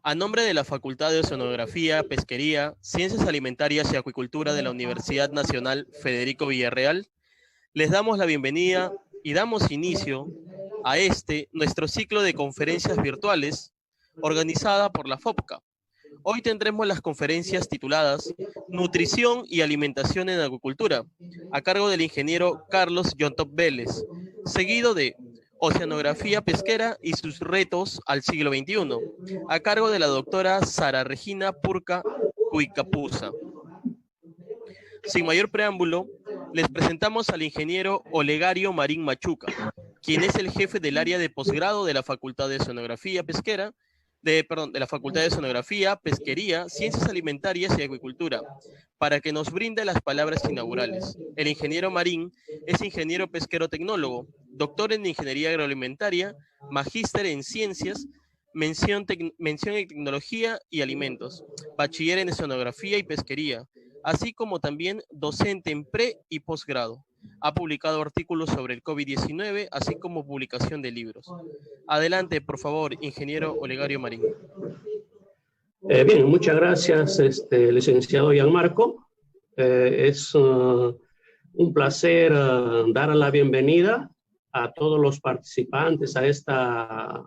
A nombre de la Facultad de Oceanografía, Pesquería, Ciencias Alimentarias y Acuicultura de la Universidad Nacional Federico Villarreal, les damos la bienvenida y damos inicio a nuestro ciclo de conferencias virtuales organizada por la FOPCA. Hoy tendremos las conferencias tituladas Nutrición y Alimentación en Acuicultura, a cargo del ingeniero Carlos Yontop Vélez, seguido de Oceanografía pesquera y sus retos al siglo XXI, a cargo de la doctora Sara Regina Purca Cuicapuza. Sin mayor preámbulo, les presentamos al ingeniero Olegario Marín Machuca, quien es el jefe del área de posgrado de la Facultad de Oceanografía Pesquera, de la Facultad de Oceanografía, Pesquería, Ciencias Alimentarias y Acuicultura, para que nos brinde las palabras inaugurales. El ingeniero Marín es ingeniero pesquero tecnólogo, doctor en Ingeniería Agroalimentaria, magíster en Ciencias, mención en Tecnología y Alimentos, bachiller en Oceanografía y Pesquería, así como también docente en pre y posgrado. Ha publicado artículos sobre el COVID-19, así como publicación de libros. Adelante, por favor, ingeniero Olegario Marín. Bien, muchas gracias, licenciado Gianmarco. Es un placer dar la bienvenida a todos los participantes a esta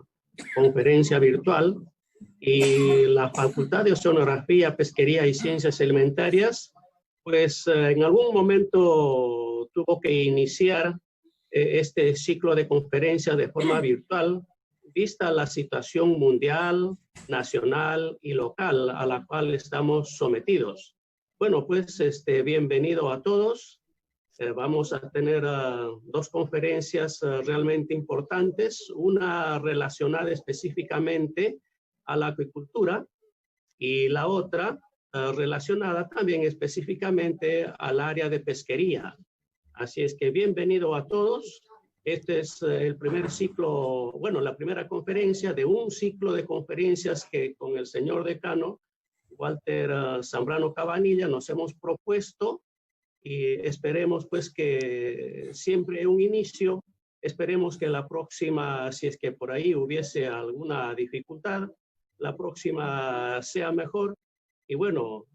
conferencia virtual. Y la Facultad de Oceanografía, Pesquería y Ciencias Alimentarias, pues en algún momento tuvo que iniciar este ciclo de conferencias de forma virtual, vista la situación mundial, nacional y local a la cual estamos sometidos. Bueno, pues bienvenido a todos. Vamos a tener dos conferencias realmente importantes, una relacionada específicamente a la acuicultura y la otra relacionada también específicamente al área de pesquería. Así es que bienvenido a todos. Este es el primer ciclo, bueno, la primera conferencia de un ciclo de conferencias que con el señor decano, Walter Zambrano Cabanilla, nos hemos propuesto y esperemos pues que siempre un inicio, esperemos que la próxima, si es que por ahí hubiese alguna dificultad, la próxima sea mejor. Y bueno,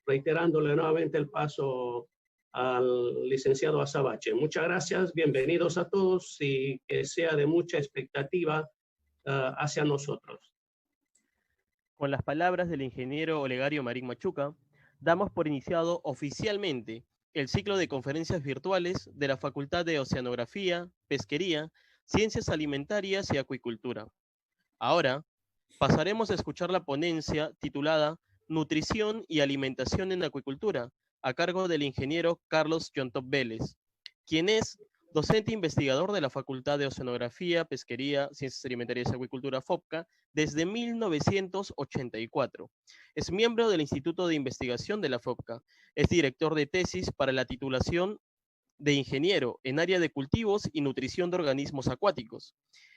reiterándole nuevamente el paso al licenciado Azabache. Muchas gracias, bienvenidos a todos y que sea de mucha expectativa hacia nosotros. Con las palabras del ingeniero Olegario Marín Machuca, damos por iniciado oficialmente el ciclo de conferencias virtuales de la Facultad de Oceanografía, Pesquería, Ciencias Alimentarias y Acuicultura. Ahora, pasaremos a escuchar la ponencia titulada Nutrición y Alimentación en Acuicultura, a cargo del ingeniero Carlos Yontop Vélez, quien es docente investigador de la Facultad de Oceanografía, Pesquería, Ciencias Alimentarias y Acuicultura FOPCA desde 1984. Es miembro del Instituto de Investigación de la FOPCA. Es director de tesis para la titulación de ingeniero en área de cultivos y nutrición de organismos acuáticos.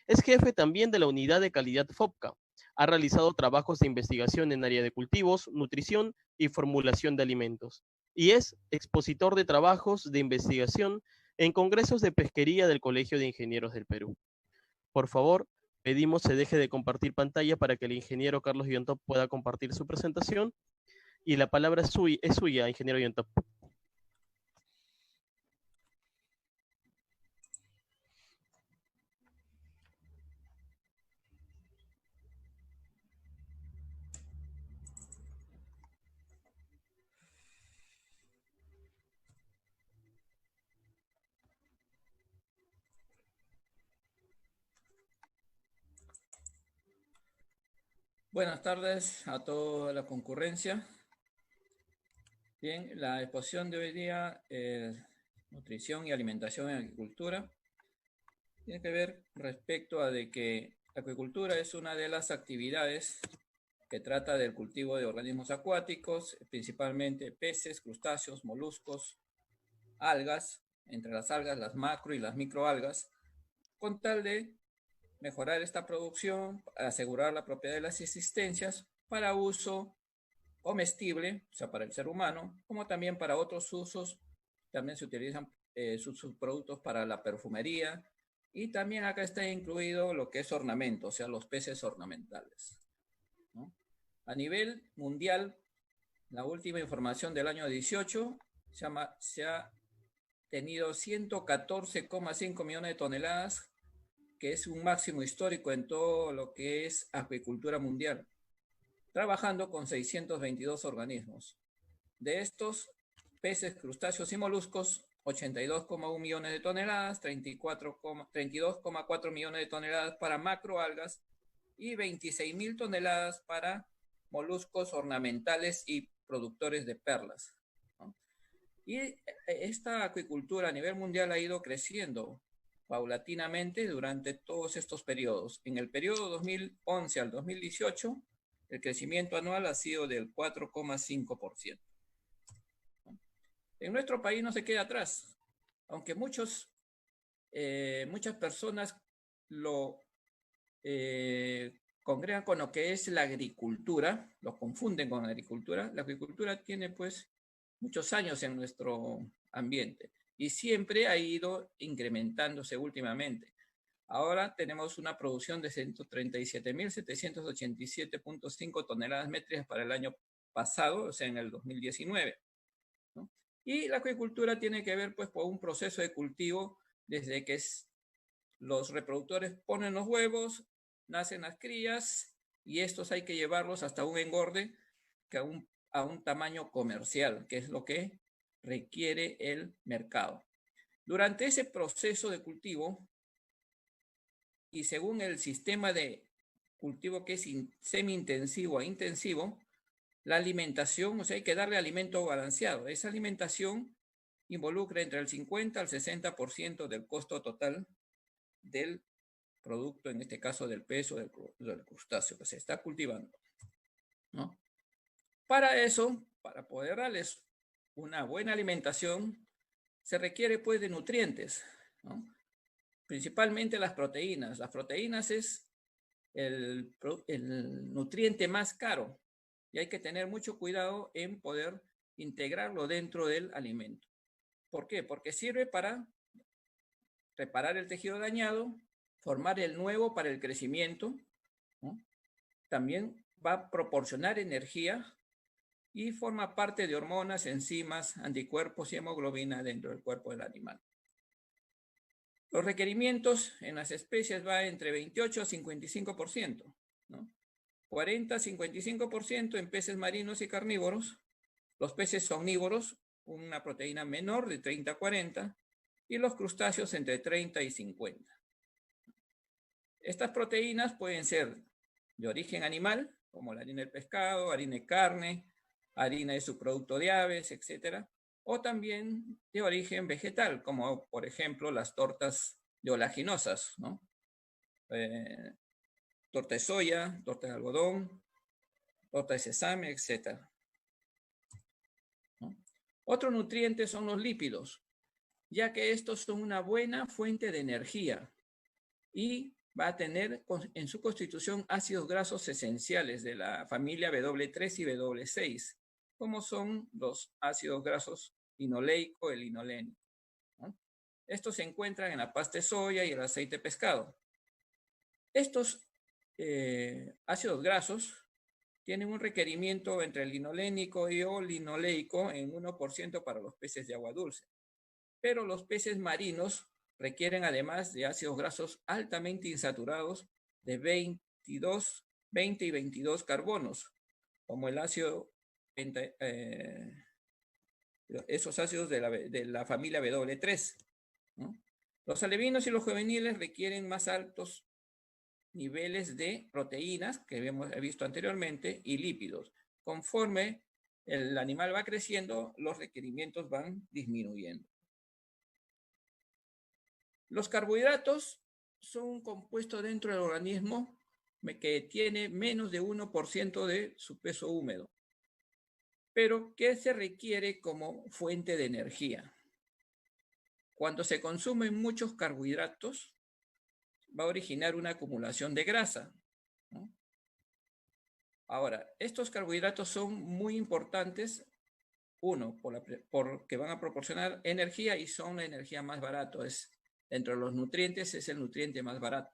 Es jefe también de la unidad de calidad FOPCA. Ha realizado trabajos de investigación en área de cultivos, nutrición y formulación de alimentos. Y es expositor de trabajos de investigación en congresos de pesquería del Colegio de Ingenieros del Perú. Por favor, pedimos se deje de compartir pantalla para que el ingeniero Carlos Yontop pueda compartir su presentación. Y la palabra es suya, ingeniero Yontop. Buenas tardes a toda la concurrencia. Bien, la exposición de hoy día es nutrición y alimentación en agricultura. Tiene que ver respecto a de que la acuicultura es una de las actividades que trata del cultivo de organismos acuáticos, principalmente peces, crustáceos, moluscos, algas, entre las algas las macro y las microalgas, con tal de mejorar esta producción, asegurar la propiedad de las existencias para uso comestible, o sea, para el ser humano, como también para otros usos. También se utilizan sus subproductos para la perfumería, Y también acá está incluido lo que es ornamento, o sea, los peces ornamentales, ¿no? A nivel mundial, la última información del año 18 se ha tenido 114,5 millones de toneladas, que es un máximo histórico en todo lo que es acuicultura mundial, trabajando con 622 organismos. De estos, peces, crustáceos y moluscos, 82,1 millones de toneladas, 32,4 millones de toneladas para macroalgas y 26.000 toneladas para moluscos ornamentales y productores de perlas, ¿no? Y esta acuicultura a nivel mundial ha ido creciendo paulatinamente durante todos estos periodos. En el periodo 2011 al 2018, el crecimiento anual ha sido del 4,5%. En nuestro país no se queda atrás, aunque muchas personas lo congregan con lo que es la agricultura, lo confunden con la agricultura. La agricultura tiene pues muchos años en nuestro ambiente y siempre ha ido incrementándose últimamente. Ahora tenemos una producción de 137.787.5 toneladas métricas para el año pasado, o sea, en el 2019, ¿no? Y la acuicultura tiene que ver pues con un proceso de cultivo desde que los reproductores ponen los huevos, nacen las crías y estos hay que llevarlos hasta un engorde que a un tamaño comercial, que es lo que requiere el mercado. Durante ese proceso de cultivo y según el sistema de cultivo que es semi-intensivo a intensivo, la alimentación, o sea, hay que darle alimento balanceado. Esa alimentación involucra entre el 50 al 60% del costo total del producto, en este caso del pez o del crustáceo que se está cultivando, ¿no? Para eso, para poder darles una buena alimentación, se requiere pues de nutrientes, ¿no? Principalmente las proteínas. Las proteínas es el nutriente más caro y hay que tener mucho cuidado en poder integrarlo dentro del alimento. ¿Por qué? Porque sirve para reparar el tejido dañado, formar el nuevo para el crecimiento, ¿no? También va a proporcionar energía y forma parte de hormonas, enzimas, anticuerpos y hemoglobina dentro del cuerpo del animal. Los requerimientos en las especies va entre 28 a 55%, ¿no? 40 a 55% en peces marinos y carnívoros. Los peces omnívoros, una proteína menor de 30 a 40, y los crustáceos entre 30 y 50. Estas proteínas pueden ser de origen animal, como la harina del pescado, harina de carne, harina de subproducto de aves, etc. O también de origen vegetal, como por ejemplo las tortas de oleaginosas, ¿no? Torta de soya, torta de algodón, torta de sesame, etc., ¿no? Otro nutriente son los lípidos, ya que estos son una buena fuente de energía y va a tener en su constitución ácidos grasos esenciales de la familia W3 y W6, como son los ácidos grasos linoleico y linolénico, ¿no? Estos se encuentran en la pasta de soya y el aceite de pescado. Estos ácidos grasos tienen un requerimiento entre el linolénico y o linoleico en 1% para los peces de agua dulce. Pero los peces marinos requieren además de ácidos grasos altamente insaturados de 20 y 22 carbonos, como el ácido, esos ácidos de la familia W3, ¿no? Los alevinos y los juveniles requieren más altos niveles de proteínas, que hemos visto anteriormente, y lípidos. Conforme el animal va creciendo, los requerimientos van disminuyendo. Los carbohidratos son un compuesto dentro del organismo que tiene menos de 1% de su peso húmedo, pero que se requiere como fuente de energía. Cuando se consumen muchos carbohidratos, va a originar una acumulación de grasa, ¿no? Ahora, estos carbohidratos son muy importantes, uno, porque van a proporcionar energía y son la energía más barata, es dentro de los nutrientes es el nutriente más barato.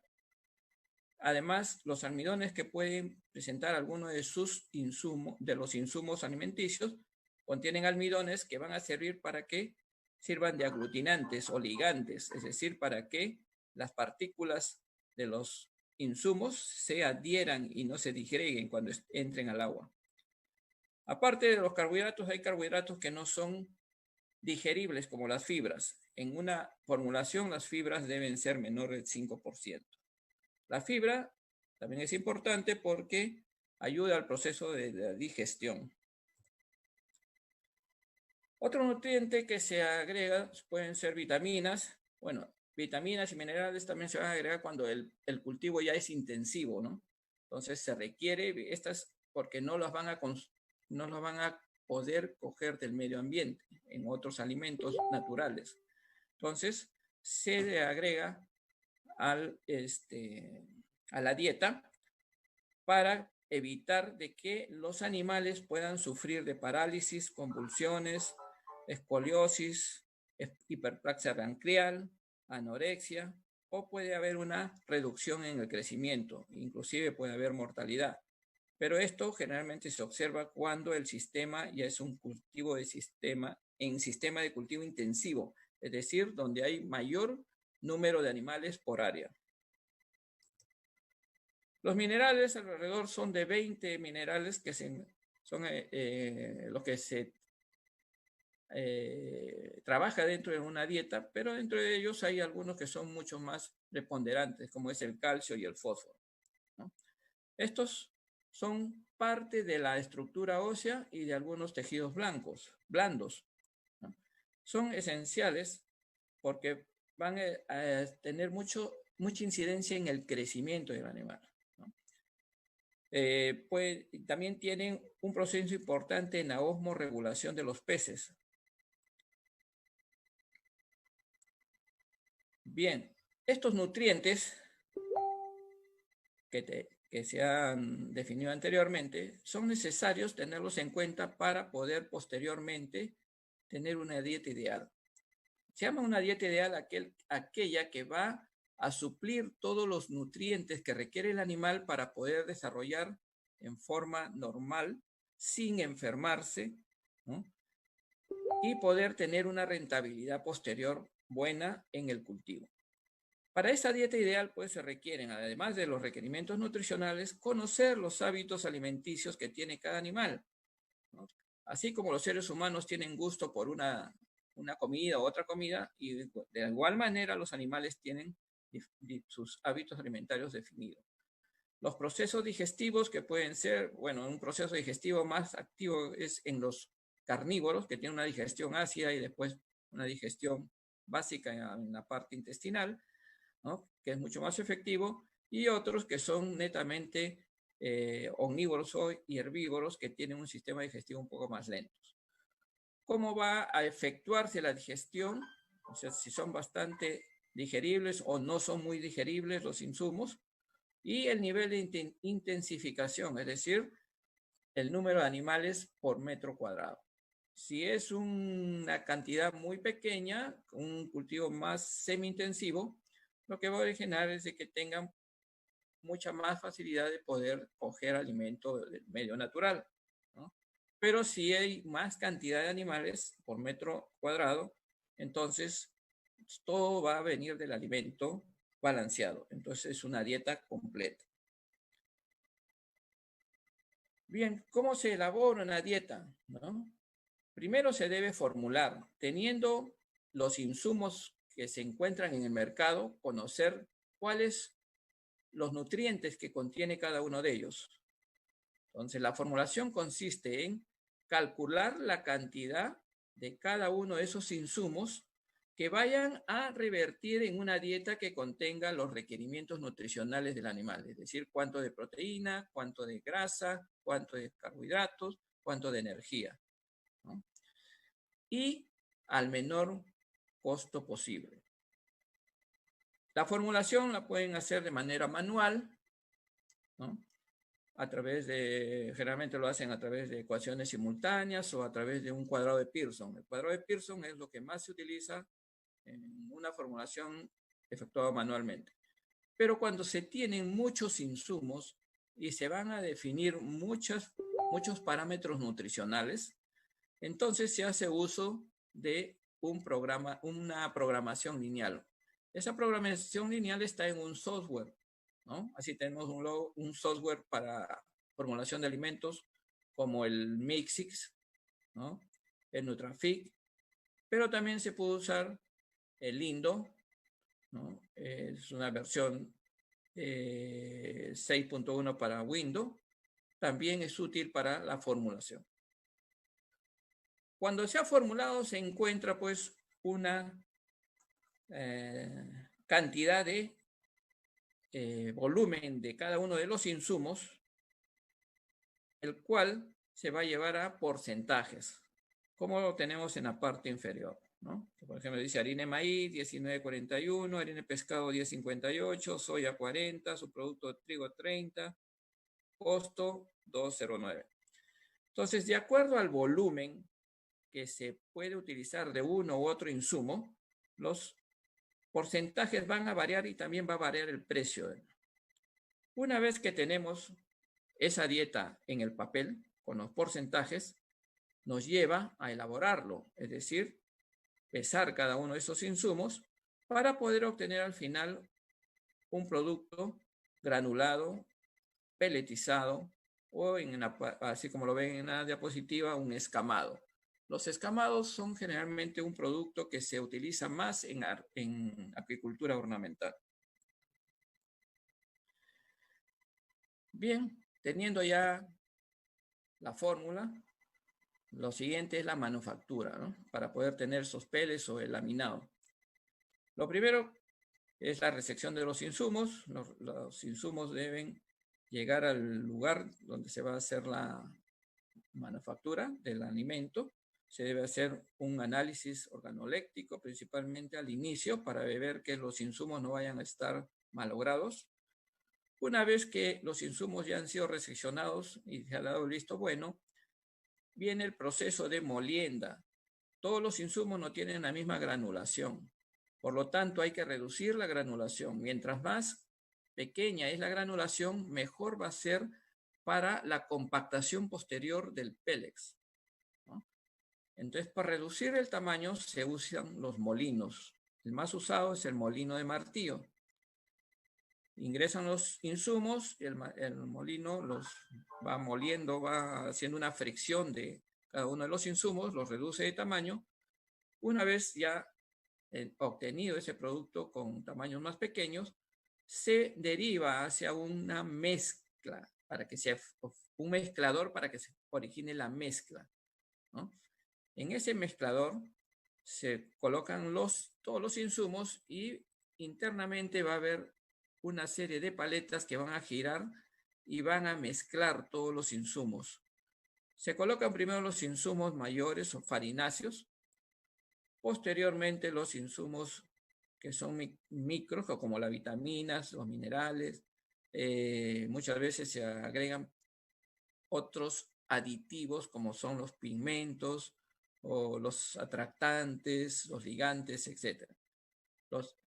Además, los almidones que pueden presentar algunos de los insumos alimenticios, contienen almidones que van a servir para que sirvan de aglutinantes o ligantes, es decir, para que las partículas de los insumos se adhieran y no se disgreguen cuando entren al agua. Aparte de los carbohidratos, hay carbohidratos que no son digeribles como las fibras. En una formulación, las fibras deben ser menor del 5%. La fibra también es importante porque ayuda al proceso de la digestión. Otro nutriente que se agrega pueden ser vitaminas. Bueno, vitaminas y minerales también se van a agregar cuando el cultivo ya es intensivo, ¿no? Entonces se requiere estas porque no las van a poder coger del medio ambiente en otros alimentos naturales. Entonces se le agrega a la dieta para evitar de que los animales puedan sufrir de parálisis, convulsiones, escoliosis, hiperplasia pancreal, anorexia, o puede haber una reducción en el crecimiento, inclusive puede haber mortalidad. Pero esto generalmente se observa cuando el sistema ya es un cultivo de sistema de cultivo intensivo, es decir, donde hay mayor número de animales por área. Los minerales alrededor son de 20 minerales que son los que se trabaja dentro de una dieta, pero dentro de ellos hay algunos que son mucho más preponderantes, como es el calcio y el fósforo, ¿no? Estos son parte de la estructura ósea y de algunos tejidos blandos, ¿no? Son esenciales porque van a tener mucha incidencia en el crecimiento del animal, ¿no? También tienen un proceso importante en la osmorregulación de los peces. Bien, estos nutrientes que se han definido anteriormente son necesarios tenerlos en cuenta para poder posteriormente tener una dieta ideal. Se llama una dieta ideal aquella que va a suplir todos los nutrientes que requiere el animal para poder desarrollar en forma normal, sin enfermarse, ¿no? Y poder tener una rentabilidad posterior buena en el cultivo. Para esta dieta ideal, pues se requieren, además de los requerimientos nutricionales, conocer los hábitos alimenticios que tiene cada animal, ¿no? Así como los seres humanos tienen gusto por una comida u otra comida, y de igual manera los animales tienen sus hábitos alimentarios definidos. Los procesos digestivos que pueden ser, bueno, un proceso digestivo más activo es en los carnívoros, que tienen una digestión ácida y después una digestión básica en la parte intestinal, ¿no? Que es mucho más efectivo, y otros que son netamente omnívoros y herbívoros, que tienen un sistema digestivo un poco más lento. ¿Cómo va a efectuarse la digestión? O sea, si son bastante digeribles o no son muy digeribles los insumos, y el nivel de intensificación, es decir, el número de animales por metro cuadrado. Si es una cantidad muy pequeña, un cultivo más semi-intensivo, lo que va a originar es de que tengan mucha más facilidad de poder coger alimento del medio natural, ¿no? Pero si hay más cantidad de animales por metro cuadrado, entonces todo va a venir del alimento balanceado. Entonces es una dieta completa. Bien, ¿cómo se elabora una dieta, ¿no? Primero se debe formular, teniendo los insumos que se encuentran en el mercado, conocer cuáles los nutrientes que contiene cada uno de ellos. Entonces, la formulación consiste en calcular la cantidad de cada uno de esos insumos que vayan a revertir en una dieta que contenga los requerimientos nutricionales del animal, es decir, cuánto de proteína, cuánto de grasa, cuánto de carbohidratos, cuánto de energía, ¿no? Y al menor costo posible. La formulación la pueden hacer de manera manual, ¿no? Generalmente lo hacen a través de ecuaciones simultáneas o a través de un cuadrado de Pearson. El cuadrado de Pearson es lo que más se utiliza en una formulación efectuado manualmente. Pero cuando se tienen muchos insumos y se van a definir muchos parámetros nutricionales, entonces se hace uso de una programación lineal. Esa programación lineal está en un software, ¿no? Así tenemos un software para formulación de alimentos como el Mixix, ¿no? El Nutrafig, pero también se puede usar el Lindo, ¿no? Es una versión 6.1 para Windows. También es útil para la formulación. Cuando se ha formulado, se encuentra pues una cantidad de volumen de cada uno de los insumos, el cual se va a llevar a porcentajes, como lo tenemos en la parte inferior, ¿no? Por ejemplo, dice harina de maíz 19.41, harina de pescado 10.58, soya 40, subproducto de trigo 30, costo 2.09. Entonces, de acuerdo al volumen que se puede utilizar de uno u otro insumo, los porcentajes van a variar y también va a variar el precio. Una vez que tenemos esa dieta en el papel, con los porcentajes, nos lleva a elaborarlo, es decir, pesar cada uno de esos insumos para poder obtener al final un producto granulado, peletizado o, así como lo ven en la diapositiva, un escamado. Los escamados son generalmente un producto que se utiliza más en apicultura ornamental. Bien, teniendo ya la fórmula, lo siguiente es la manufactura, ¿no? Para poder tener esos peles o el laminado. Lo primero es la recepción de los insumos. Los insumos deben llegar al lugar donde se va a hacer la manufactura del alimento. Se debe hacer un análisis organoléptico, principalmente al inicio, para ver que los insumos no vayan a estar malogrados. Una vez que los insumos ya han sido recepcionados y se ha dado el visto bueno, viene el proceso de molienda. Todos los insumos no tienen la misma granulación. Por lo tanto, hay que reducir la granulación. Mientras más pequeña es la granulación, mejor va a ser para la compactación posterior del pélex, ¿no? Entonces, para reducir el tamaño se usan los molinos. El más usado es el molino de martillo. Ingresan los insumos, el molino los va moliendo, va haciendo una fricción de cada uno de los insumos, los reduce de tamaño. Una vez ya obtenido ese producto con tamaños más pequeños, se deriva hacia una mezcla, para que sea un mezclador para que se origine la mezcla, ¿no? En ese mezclador se colocan todos los insumos y internamente va a haber una serie de paletas que van a girar y van a mezclar todos los insumos. Se colocan primero los insumos mayores o farináceos, posteriormente los insumos que son micros, como las vitaminas, los minerales. Muchas veces se agregan otros aditivos como son los pigmentos o los atractantes, los ligantes, etc.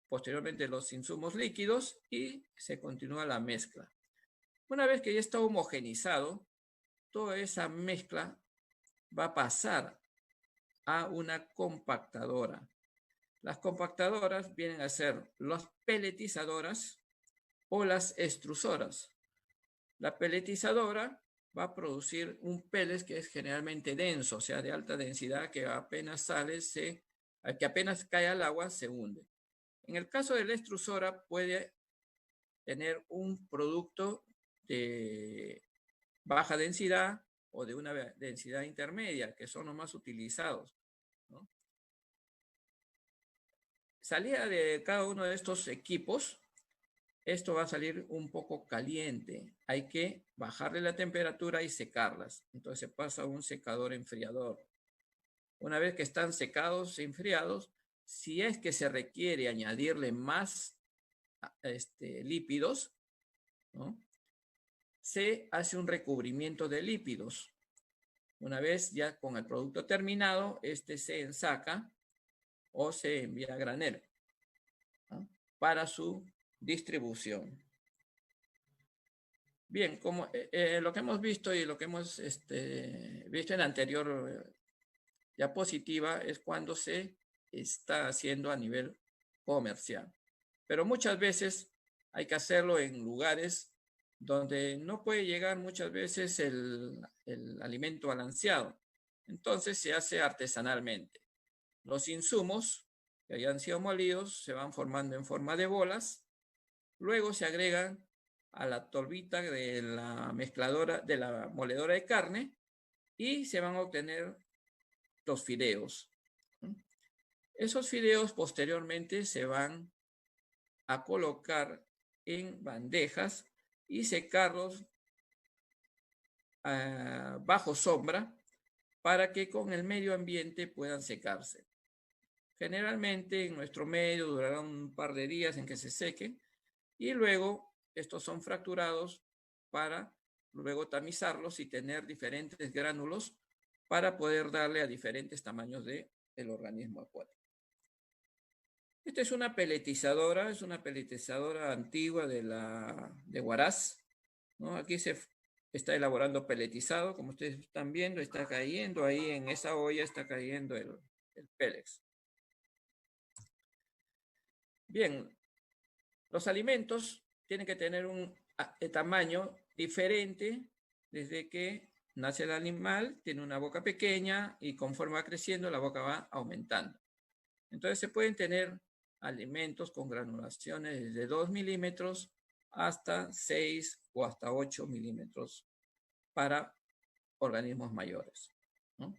Posteriormente los insumos líquidos y se continúa la mezcla. Una vez que ya está homogenizado, toda esa mezcla va a pasar a una compactadora. Las compactadoras vienen a ser las peletizadoras o las extrusoras. La peletizadora va a producir un pellet que es generalmente denso, o sea, de alta densidad, que apenas sale, que apenas cae al agua, se hunde. En el caso de la extrusora puede tener un producto de baja densidad o de una densidad intermedia, que son los más utilizados, ¿no? Salida de cada uno de estos equipos, esto va a salir un poco caliente. Hay que bajarle la temperatura y secarlas. Entonces se pasa a un secador enfriador. Una vez que están secados e enfriados, si es que se requiere añadirle más lípidos, ¿no?, se hace un recubrimiento de lípidos. Una vez ya con el producto terminado, se ensaca o se envía a granel, ¿no? para su distribución. Bien, como lo que hemos visto y lo que hemos visto en la anterior diapositiva es cuando se está haciendo a nivel comercial. Pero muchas veces hay que hacerlo en lugares donde no puede llegar muchas veces el alimento balanceado. Entonces se hace artesanalmente. Los insumos que hayan sido molidos se van formando en forma de bolas. Luego se agregan a la torbita de la mezcladora, de la moledora de carne, y se van a obtener los fideos. Esos fideos posteriormente se van a colocar en bandejas y secarlos bajo sombra para que con el medio ambiente puedan secarse. Generalmente en nuestro medio durará un par de días en que se sequen y luego estos son fracturados para luego tamizarlos y tener diferentes gránulos para poder darle a diferentes tamaños del organismo acuático. Esta es una peletizadora antigua de Huaraz, ¿no? Aquí se está elaborando peletizado, como ustedes están viendo, está cayendo ahí en esa olla, está cayendo el pélex. Bien, los alimentos tienen que tener un tamaño diferente desde que nace el animal, tiene una boca pequeña y conforme va creciendo la boca va aumentando. Entonces se pueden tener alimentos con granulaciones desde 2 milímetros hasta 6 o hasta 8 milímetros para organismos mayores, ¿no?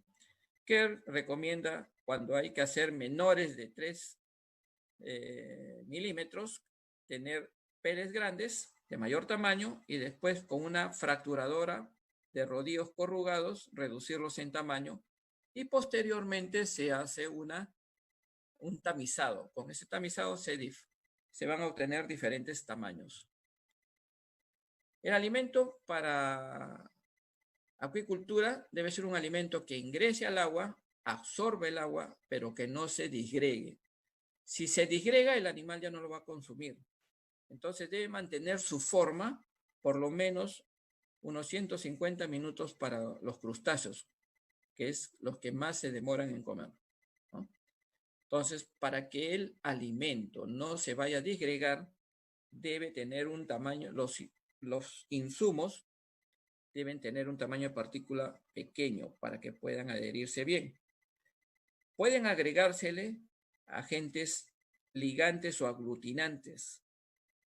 ¿Qué recomienda cuando hay que hacer menores de 3 milímetros? Tener peles grandes de mayor tamaño y después con una fracturadora de rodillos corrugados reducirlos en tamaño y posteriormente se hace un tamizado. Con ese tamizado se van a obtener diferentes tamaños. El alimento para acuicultura debe ser un alimento que ingrese al agua, absorbe el agua, pero que no se disgregue. Si se disgrega, el animal ya no lo va a consumir. Entonces debe mantener su forma por lo menos unos 150 minutos para los crustáceos, que es los que más se demoran en comer, ¿no? Entonces, para que el alimento no se vaya a disgregar, debe tener un tamaño, los insumos deben tener un tamaño de partícula pequeño para que puedan adherirse bien. Pueden agregársele agentes ligantes o aglutinantes.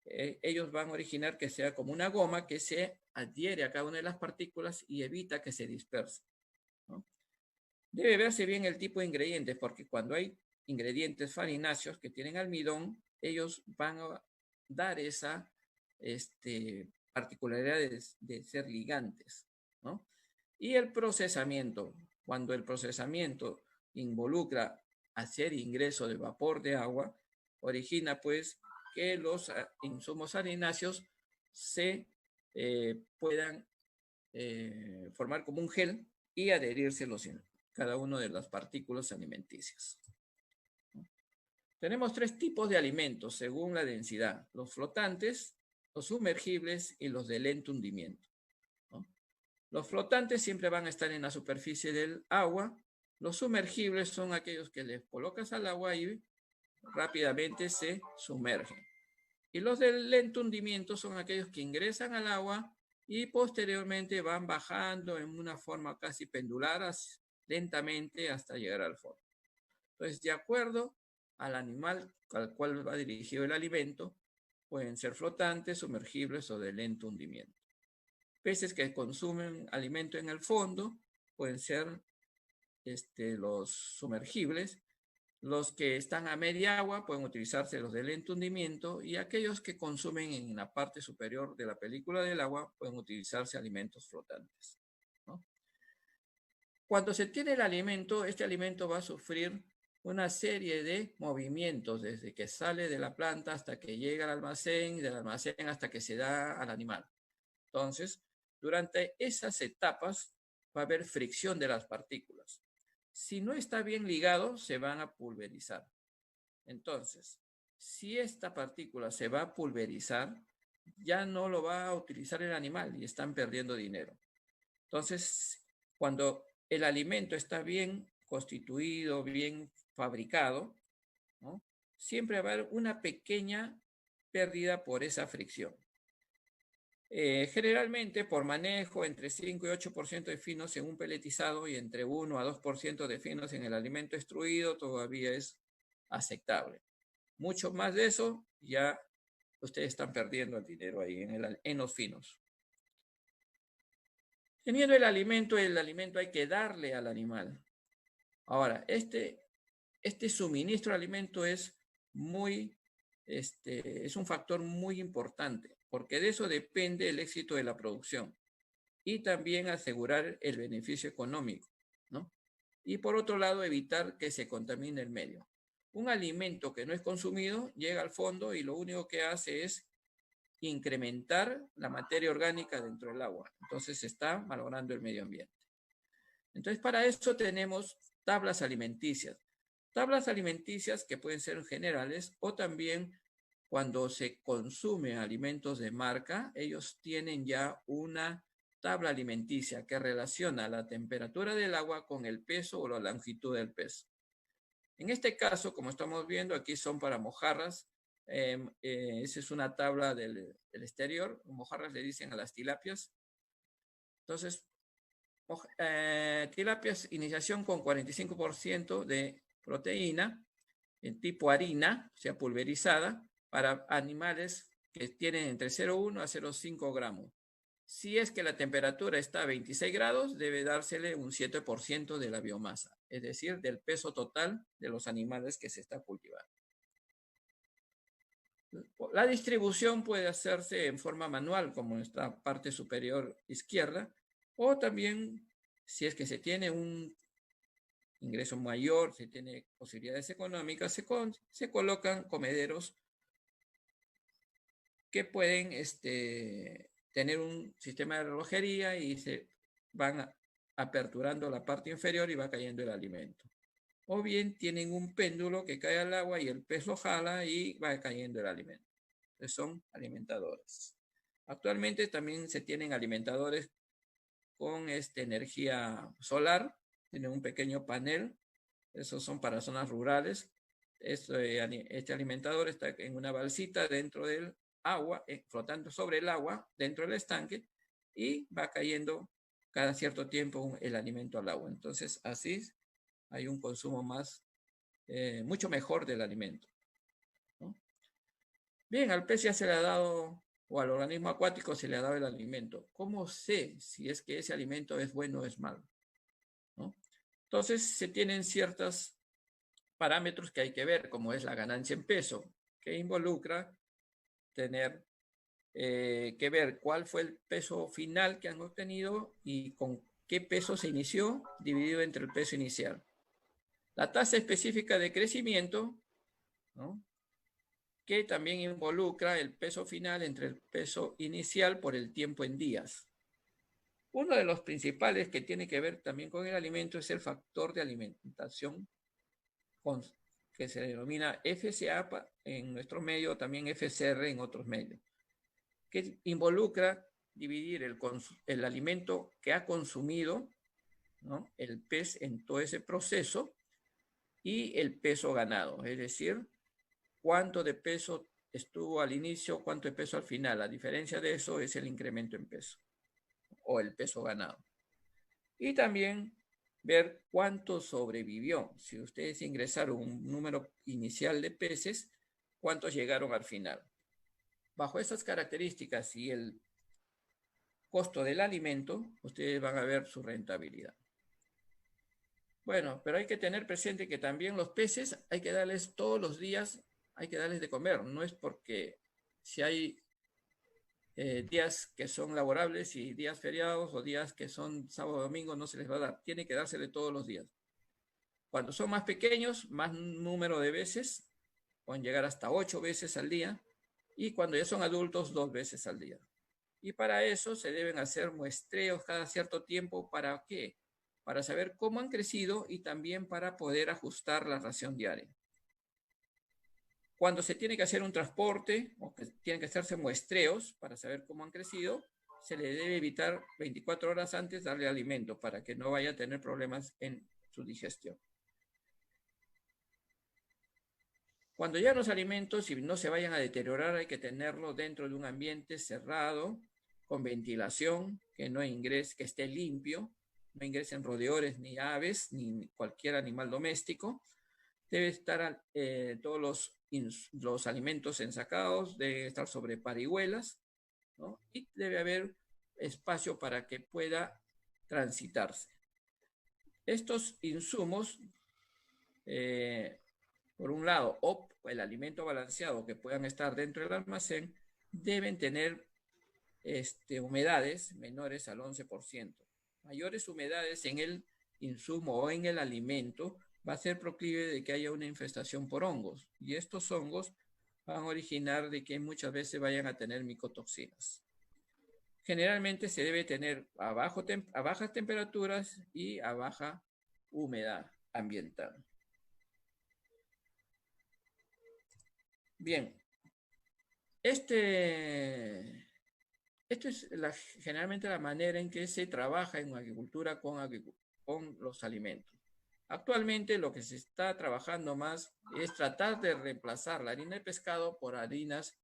Ellos van a originar que sea como una goma que se adhiere a cada una de las partículas y evita que se disperse, ¿no? Debe verse bien el tipo de ingredientes, porque cuando hay ingredientes farináceos que tienen almidón, ellos van a dar esa particularidad de ser ligantes, ¿no? Y el procesamiento, cuando el procesamiento involucra hacer ingreso de vapor de agua, origina pues que los insumos farináceos se puedan formar como un gel y adherirse cada una de las partículas alimenticias. Tenemos 3 tipos de alimentos según la densidad: los flotantes, los sumergibles y los de lento hundimiento, ¿no? Los flotantes siempre van a estar en la superficie del agua. Los sumergibles son aquellos que les colocas al agua y rápidamente se sumergen. Y los de lento hundimiento son aquellos que ingresan al agua y posteriormente van bajando en una forma casi pendular lentamente hasta llegar al fondo. Entonces, de acuerdo al animal al cual va dirigido el alimento, pueden ser flotantes, sumergibles o de lento hundimiento. Peces que consumen alimento en el fondo pueden ser los sumergibles. Los que están a media agua pueden utilizarse los de lento hundimiento y aquellos que consumen en la parte superior de la película del agua pueden utilizarse alimentos flotantes, ¿no? Cuando se tiene el alimento, este alimento va a sufrir una serie de movimientos desde que sale de la planta hasta que llega al almacén y del almacén hasta que se da al animal. Entonces, durante esas etapas va a haber fricción de las partículas. Si no está bien ligado, se van a pulverizar. Entonces, si esta partícula se va a pulverizar, ya no lo va a utilizar el animal y están perdiendo dinero. Entonces, cuando el alimento está bien constituido, bien fabricado, ¿no?, siempre va a haber una pequeña pérdida por esa fricción. Generalmente por manejo entre 5 y 8% de finos en un peletizado y entre 1 a 2% de finos en el alimento extruido todavía es aceptable. Mucho más de eso, ya ustedes están perdiendo el dinero ahí en los finos. Teniendo el alimento hay que darle al animal. Ahora, este suministro de alimento es un factor muy importante, porque de eso depende el éxito de la producción y también asegurar el beneficio económico, ¿no? Y por otro lado, evitar que se contamine el medio. Un alimento que no es consumido llega al fondo y lo único que hace es incrementar la materia orgánica dentro del agua. Entonces se está malogrando el medio ambiente. Entonces, para eso tenemos tablas alimenticias. Tablas alimenticias que pueden ser generales o también cuando se consume alimentos de marca, ellos tienen ya una tabla alimenticia que relaciona la temperatura del agua con el peso o la longitud del pez. En este caso, como estamos viendo, aquí son para mojarras. Esa es una tabla del exterior. Mojarras le dicen a las tilapias. Entonces, tilapias, iniciación con 45% de proteína, en tipo harina, o sea, pulverizada, para animales que tienen entre 0,1 a 0,5 gramos. Si es que la temperatura está a 26 grados, debe dársele un 7% de la biomasa, es decir, del peso total de los animales que se está cultivando. La distribución puede hacerse en forma manual, como en esta parte superior izquierda, o también, si es que se tiene un ingreso mayor, se tiene posibilidades económicas, se colocan comederos que pueden tener un sistema de relojería y se van aperturando la parte inferior y va cayendo el alimento. O bien tienen un péndulo que cae al agua y el pez lo jala y va cayendo el alimento. Entonces son alimentadores. Actualmente también se tienen alimentadores con energía solar. Tienen un pequeño panel. Esos son para zonas rurales. Este alimentador está en una balsita dentro del agua, flotando sobre el agua dentro del estanque y va cayendo cada cierto tiempo el alimento al agua. Entonces así hay un consumo mucho mejor del alimento, ¿no? Bien, al pez ya se le ha dado, o al organismo acuático se le ha dado el alimento. ¿Cómo sé si es que ese alimento es bueno o es malo, ¿no? Entonces se tienen ciertos parámetros que hay que ver, como es la ganancia en peso, que involucra tener que ver cuál fue el peso final que han obtenido y con qué peso se inició, dividido entre el peso inicial. La tasa específica de crecimiento, ¿no?, que también involucra el peso final entre el peso inicial por el tiempo en días. Uno de los principales que tiene que ver también con el alimento es el factor de alimentación que se denomina FCA en nuestro medio, también FCR en otros medios, que involucra dividir el alimento que ha consumido, ¿no?, el pez en todo ese proceso y el peso ganado, es decir, cuánto de peso estuvo al inicio, cuánto de peso al final. La diferencia de eso es el incremento en peso o el peso ganado. Y también ver cuánto sobrevivió. Si ustedes ingresaron un número inicial de peces, cuántos llegaron al final. Bajo esas características y el costo del alimento, ustedes van a ver su rentabilidad. Bueno, pero hay que tener presente que también los peces hay que darles todos los días, hay que darles de comer. No es porque si hay días que son laborables y días feriados o días que son sábado o domingo no se les va a dar. Tiene que dársele todos los días. Cuando son más pequeños, más número de veces, pueden llegar hasta 8 veces al día. Y cuando ya son adultos, 2 veces al día. Y para eso se deben hacer muestreos cada cierto tiempo. ¿Para qué? Para saber cómo han crecido y también para poder ajustar la ración diaria. Cuando se tiene que hacer un transporte o que tienen que hacerse muestreos para saber cómo han crecido, se le debe evitar 24 horas antes darle alimento para que no vaya a tener problemas en su digestión. Cuando ya los alimentos, si no se vayan a deteriorar, hay que tenerlo dentro de un ambiente cerrado, con ventilación, que no ingrese, que esté limpio, no ingresen roedores ni aves, ni cualquier animal doméstico. Debe estar todos los alimentos ensacados, debe estar sobre parihuelas, ¿no? Y debe haber espacio para que pueda transitarse. Estos insumos, por un lado, o el alimento balanceado que puedan estar dentro del almacén, deben tener humedades menores al 11%. Mayores humedades en el insumo o en el alimento va a ser proclive de que haya una infestación por hongos, y estos hongos van a originar de que muchas veces vayan a tener micotoxinas. Generalmente se debe tener a bajas temperaturas y a baja humedad ambiental. Bien, esto es generalmente la manera en que se trabaja en agricultura con los alimentos. Actualmente lo que se está trabajando más es tratar de reemplazar la harina de pescado por harinas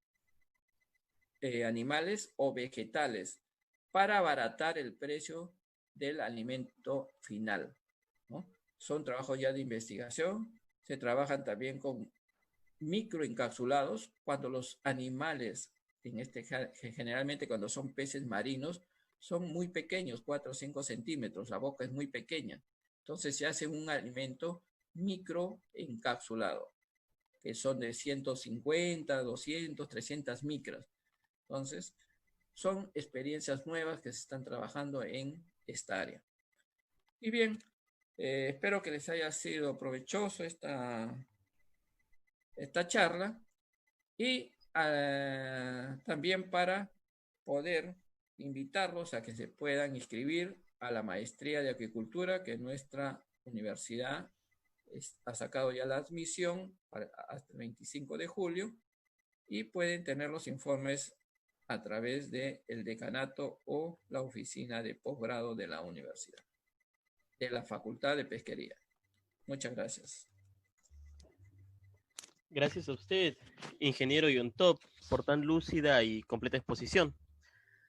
animales o vegetales para abaratar el precio del alimento final, ¿no? Son trabajos ya de investigación, se trabajan también con microencapsulados cuando los animales, generalmente cuando son peces marinos, son muy pequeños, 4 o 5 centímetros, la boca es muy pequeña. Entonces se hace un alimento microencapsulado, que son de 150, 200, 300 micras. Entonces, son experiencias nuevas que se están trabajando en esta área. Y bien, espero que les haya sido provechoso esta charla y también para poder invitarlos a que se puedan inscribir a la maestría de agricultura que nuestra universidad ha sacado ya la admisión hasta el 25 de julio y pueden tener los informes a través del decanato o la oficina de posgrado de la universidad, de la Facultad de Pesquería. Muchas gracias. Gracias a usted, ingeniero Yontop, por tan lúcida y completa exposición.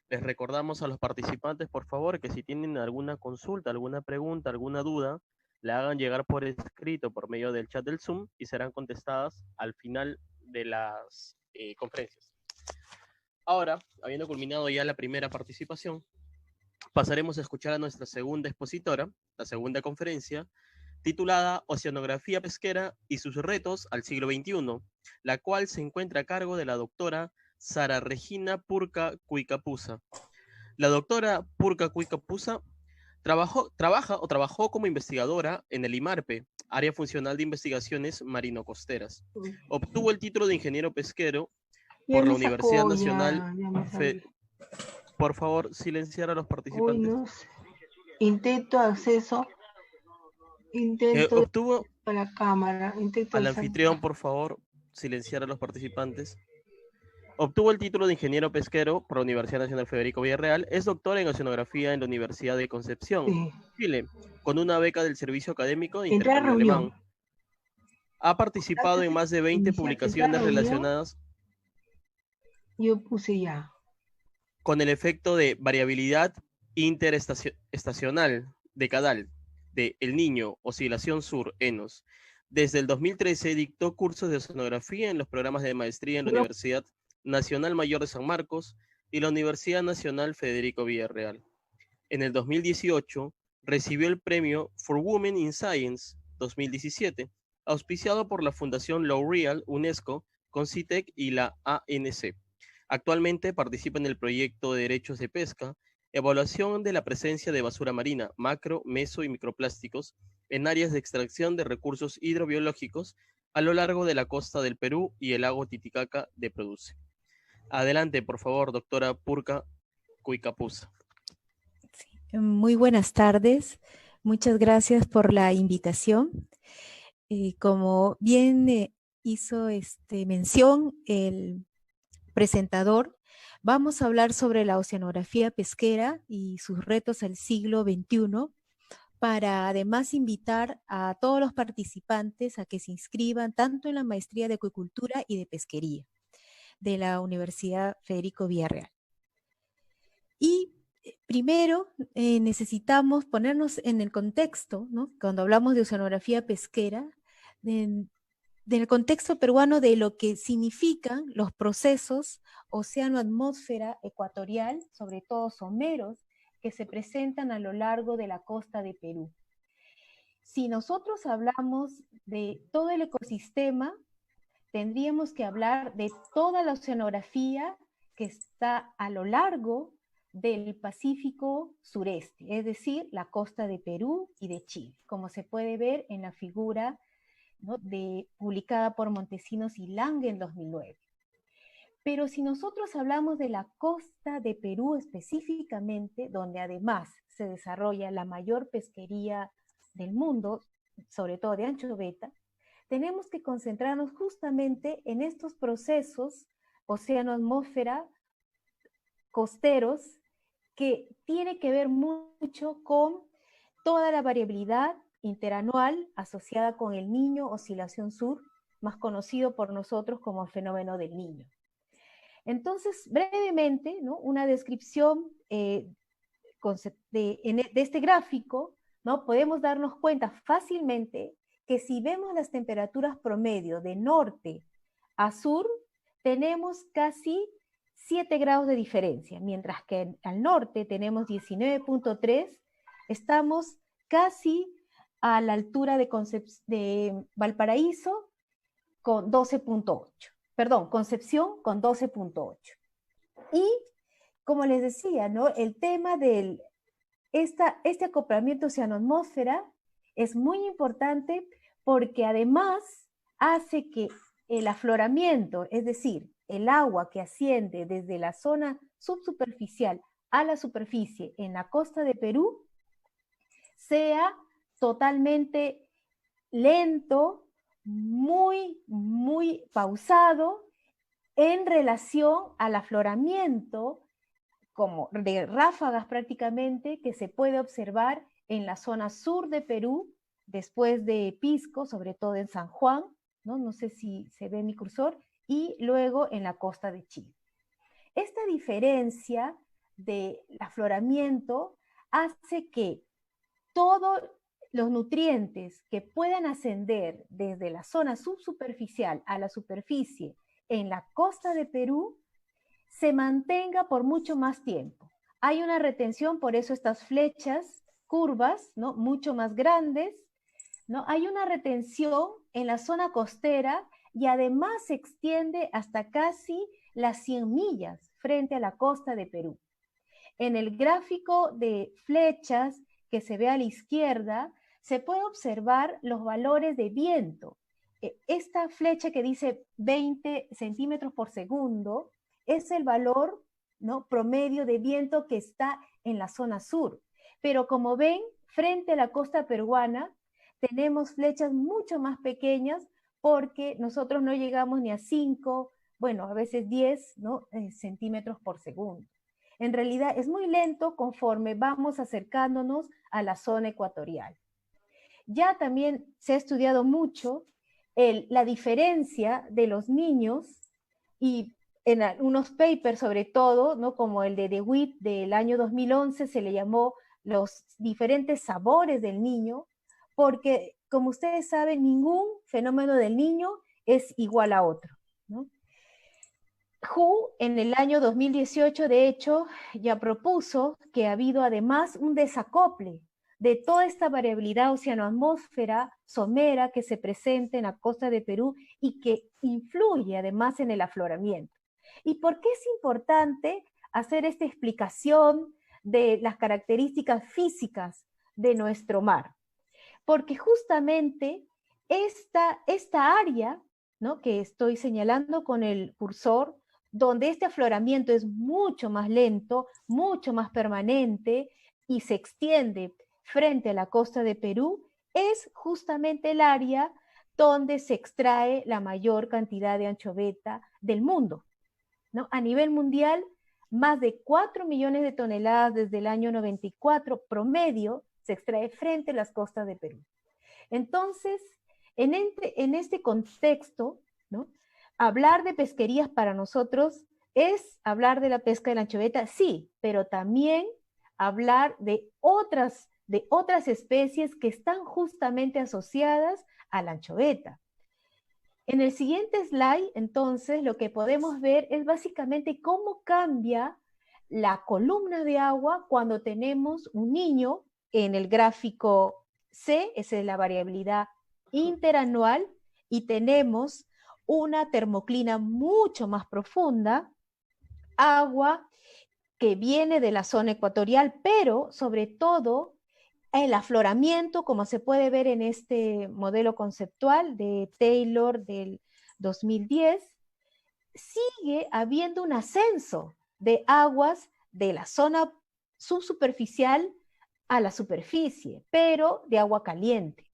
Les recordamos a los participantes, por favor, que si tienen alguna consulta, alguna pregunta, alguna duda, la hagan llegar por escrito por medio del chat del Zoom y serán contestadas al final de las conferencias. Ahora, habiendo culminado ya la primera participación, pasaremos a escuchar a nuestra segunda expositora, la segunda conferencia, titulada Oceanografía pesquera y sus retos al siglo XXI, la cual se encuentra a cargo de la doctora Sara Regina Purka Cuicapusa. La doctora Purka Cuicapusa trabajó como investigadora en el IMARPE, Área Funcional de Investigaciones Marino-Costeras. Obtuvo el título de ingeniero pesquero por la Universidad Nacional. Por favor, silenciar a los participantes. Uy, no sé. Intento acceso. Obtuvo a la cámara. al anfitrión, por favor, silenciar a los participantes. Obtuvo el título de ingeniero pesquero por la Universidad Nacional Federico Villarreal. Es doctora en oceanografía en la Universidad de Concepción, sí, Chile, con una beca del Servicio Académico de Intercambio Alemán. Ha participado en más de 20 publicaciones relacionadas. Yo puse ya. Con el efecto de variabilidad interestacional decadal de El Niño, Oscilación Sur, ENOS. Desde el 2013 dictó cursos de oceanografía en los programas de maestría en la Universidad Nacional Mayor de San Marcos y la Universidad Nacional Federico Villarreal. En el 2018 recibió el premio For Women in Science 2017, auspiciado por la Fundación L'Oreal, UNESCO, CONCITEC y la ANC. Actualmente participa en el proyecto de Derechos de Pesca, evaluación de la presencia de basura marina, macro, meso y microplásticos en áreas de extracción de recursos hidrobiológicos a lo largo de la costa del Perú y el lago Titicaca de Produce. Adelante, por favor, doctora Purka Cuicapusa. Sí. Muy buenas tardes. Muchas gracias por la invitación. Como bien hizo mención el presentador, vamos a hablar sobre la oceanografía pesquera y sus retos al siglo XXI, para además invitar a todos los participantes a que se inscriban tanto en la maestría de acuicultura y de pesquería de la Universidad Federico Villarreal. Y primero necesitamos ponernos en el contexto, ¿no? Cuando hablamos de oceanografía pesquera, del contexto peruano, de lo que significan los procesos océano-atmósfera ecuatorial, sobre todo someros, que se presentan a lo largo de la costa de Perú. Si nosotros hablamos de todo el ecosistema, tendríamos que hablar de toda la oceanografía que está a lo largo del Pacífico sureste, es decir, la costa de Perú y de Chile, como se puede ver en la figura, ¿no?, publicada por Montesinos y Lange en 2009. Pero si nosotros hablamos de la costa de Perú específicamente, donde además se desarrolla la mayor pesquería del mundo, sobre todo de anchoveta, tenemos que concentrarnos justamente en estos procesos océano-atmósfera costeros, que tiene que ver mucho con toda la variabilidad interanual asociada con el Niño Oscilación Sur, más conocido por nosotros como el fenómeno del Niño. Entonces, brevemente, ¿no?, una descripción de este gráfico, ¿no?, podemos darnos cuenta fácilmente que si vemos las temperaturas promedio de norte a sur, tenemos casi 7 grados de diferencia, mientras que al norte tenemos 19.3, estamos casi a la altura de Valparaíso con 12.8. Perdón, Concepción con 12.8. Y, como les decía, ¿no?, el tema de este acoplamiento océano-atmósfera es muy importante porque además hace que el afloramiento, es decir, el agua que asciende desde la zona subsuperficial a la superficie en la costa de Perú, sea totalmente lento, muy, muy pausado en relación al afloramiento, como de ráfagas prácticamente, que se puede observar en la zona sur de Perú, después de Pisco, sobre todo en San Juan, ¿no? No sé si se ve mi cursor, y luego en la costa de Chile. Esta diferencia del afloramiento hace que todos los nutrientes que puedan ascender desde la zona subsuperficial a la superficie en la costa de Perú se mantenga por mucho más tiempo. Hay una retención, por eso estas flechas curvas, ¿no?, mucho más grandes, ¿no? Hay una retención en la zona costera y además se extiende hasta casi las 100 millas frente a la costa de Perú. En el gráfico de flechas que se ve a la izquierda, se puede observar los valores de viento. Esta flecha que dice 20 centímetros por segundo es el valor, ¿no?, promedio de viento que está en la zona sur. Pero como ven, frente a la costa peruana, tenemos flechas mucho más pequeñas porque nosotros no llegamos ni a 5, bueno, a veces 10, ¿no?, centímetros por segundo. En realidad es muy lento conforme vamos acercándonos a la zona ecuatorial. Ya también se ha estudiado mucho la diferencia de los niños, y en unos papers sobre todo, ¿no?, como el de DeWitt del año 2011, se le llamó los diferentes sabores del niño, porque como ustedes saben, ningún fenómeno del niño es igual a otro, ¿no? WHO en el año 2018, de hecho, ya propuso que ha habido además un desacople de toda esta variabilidad oceano-atmósfera somera que se presenta en la costa de Perú y que influye además en el afloramiento. ¿Y por qué es importante hacer esta explicación de las características físicas de nuestro mar? Porque justamente esta área, ¿no?, que estoy señalando con el cursor, donde este afloramiento es mucho más lento, mucho más permanente y se extiende frente a la costa de Perú, es justamente el área donde se extrae la mayor cantidad de anchoveta del mundo, ¿no? A nivel mundial, más de 4 millones de toneladas desde el año 94 promedio se extrae frente a las costas de Perú. Entonces, en este contexto, ¿no? Hablar de pesquerías para nosotros es hablar de la pesca de la anchoveta, sí, pero también hablar de otras especies que están justamente asociadas a la anchoveta. En el siguiente slide, entonces, lo que podemos ver es básicamente cómo cambia la columna de agua cuando tenemos un niño. En el gráfico C, esa es la variabilidad interanual, y tenemos una termoclina mucho más profunda, agua que viene de la zona ecuatorial, pero sobre todo el afloramiento, como se puede ver en este modelo conceptual de Taylor del 2010, sigue habiendo un ascenso de aguas de la zona subsuperficial a la superficie, pero de agua caliente.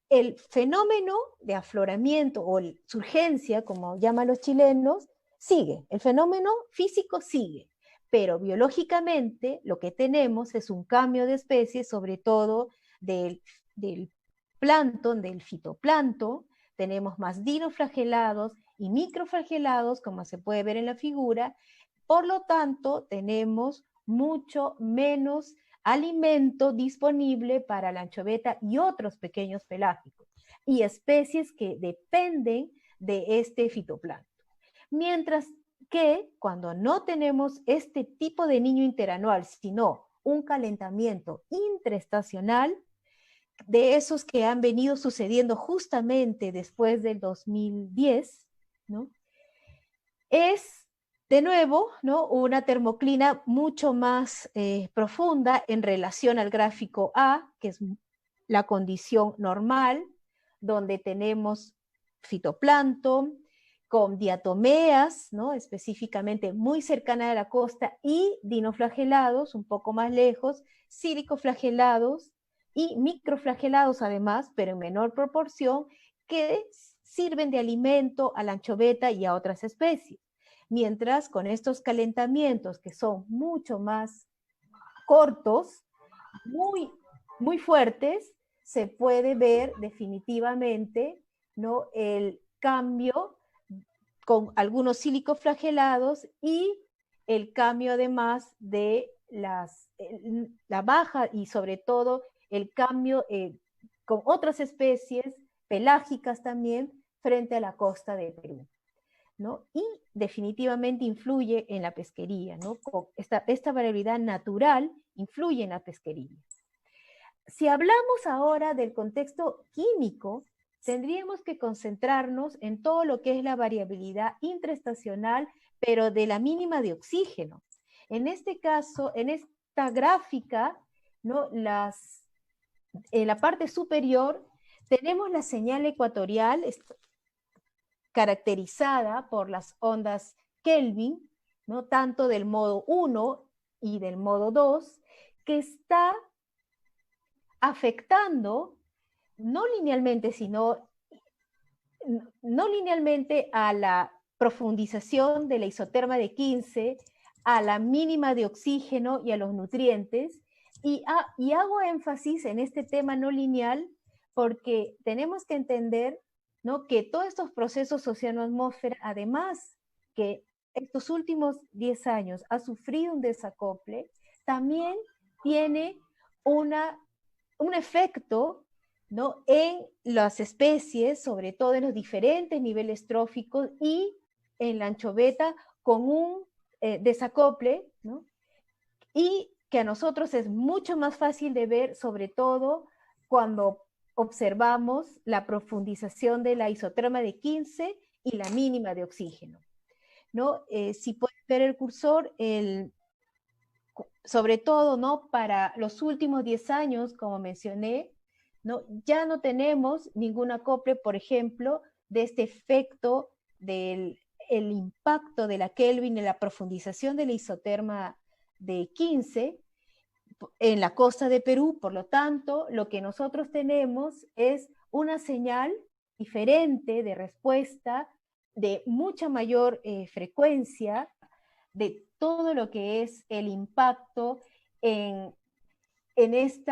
El fenómeno de afloramiento o surgencia, como llaman los chilenos, sigue. El fenómeno físico sigue, pero biológicamente lo que tenemos es un cambio de especies, sobre todo del plancton, del fitoplancton. Tenemos más dinoflagelados y microflagelados, como se puede ver en la figura. Por lo tanto, tenemos mucho menos alimento disponible para la anchoveta y otros pequeños pelágicos, y especies que dependen de este fitoplancton. Mientras que cuando no tenemos este tipo de niño interanual, sino un calentamiento intraestacional, de esos que han venido sucediendo justamente después del 2010, ¿no? Es de nuevo, ¿no? Una termoclina mucho más profunda en relación al gráfico A, que es la condición normal, donde tenemos fitoplancton con diatomeas, ¿no? Específicamente muy cercana a la costa, y dinoflagelados, un poco más lejos, sílicoflagelados y microflagelados además, pero en menor proporción, que sirven de alimento a la anchoveta y a otras especies. Mientras con estos calentamientos que son mucho más cortos, muy fuertes, se puede ver definitivamente, ¿no? El cambio con algunos sílicoflagelados y el cambio además de la baja, y sobre todo el cambio con otras especies pelágicas también frente a la costa de Perú, ¿no? Y definitivamente influye en la pesquería, ¿no? Esta variabilidad natural influye en la pesquería. Si hablamos ahora del contexto químico, tendríamos que concentrarnos en todo lo que es la variabilidad intraestacional, pero de la mínima de oxígeno. En este caso, en esta gráfica, ¿no? En la parte superior tenemos la señal ecuatorial caracterizada por las ondas Kelvin, ¿no? Tanto del modo 1 y del modo 2, que está afectando no linealmente, sino no linealmente a la profundización de la isoterma de 15, a la mínima de oxígeno y a los nutrientes, y hago énfasis en este tema no lineal porque tenemos que entender, ¿no? Que todos estos procesos oceano-atmósfera, además que estos últimos 10 años ha sufrido un desacople, también tiene un efecto, ¿no? En las especies, sobre todo en los diferentes niveles tróficos, y en la anchoveta con un desacople, ¿no? Y que a nosotros es mucho más fácil de ver, sobre todo cuando observamos la profundización de la isoterma de 15 y la mínima de oxígeno, ¿no? Si pueden ver el cursor, sobre todo, ¿no? Para los últimos 10 años, como mencioné, ¿no? Ya no tenemos ningún acople, por ejemplo, de este efecto del impacto de la Kelvin en la profundización de la isoterma de 15 en la costa de Perú. Por lo tanto, lo que nosotros tenemos es una señal, diferente de respuesta, de mucha mayor frecuencia, de todo lo que es el impacto en este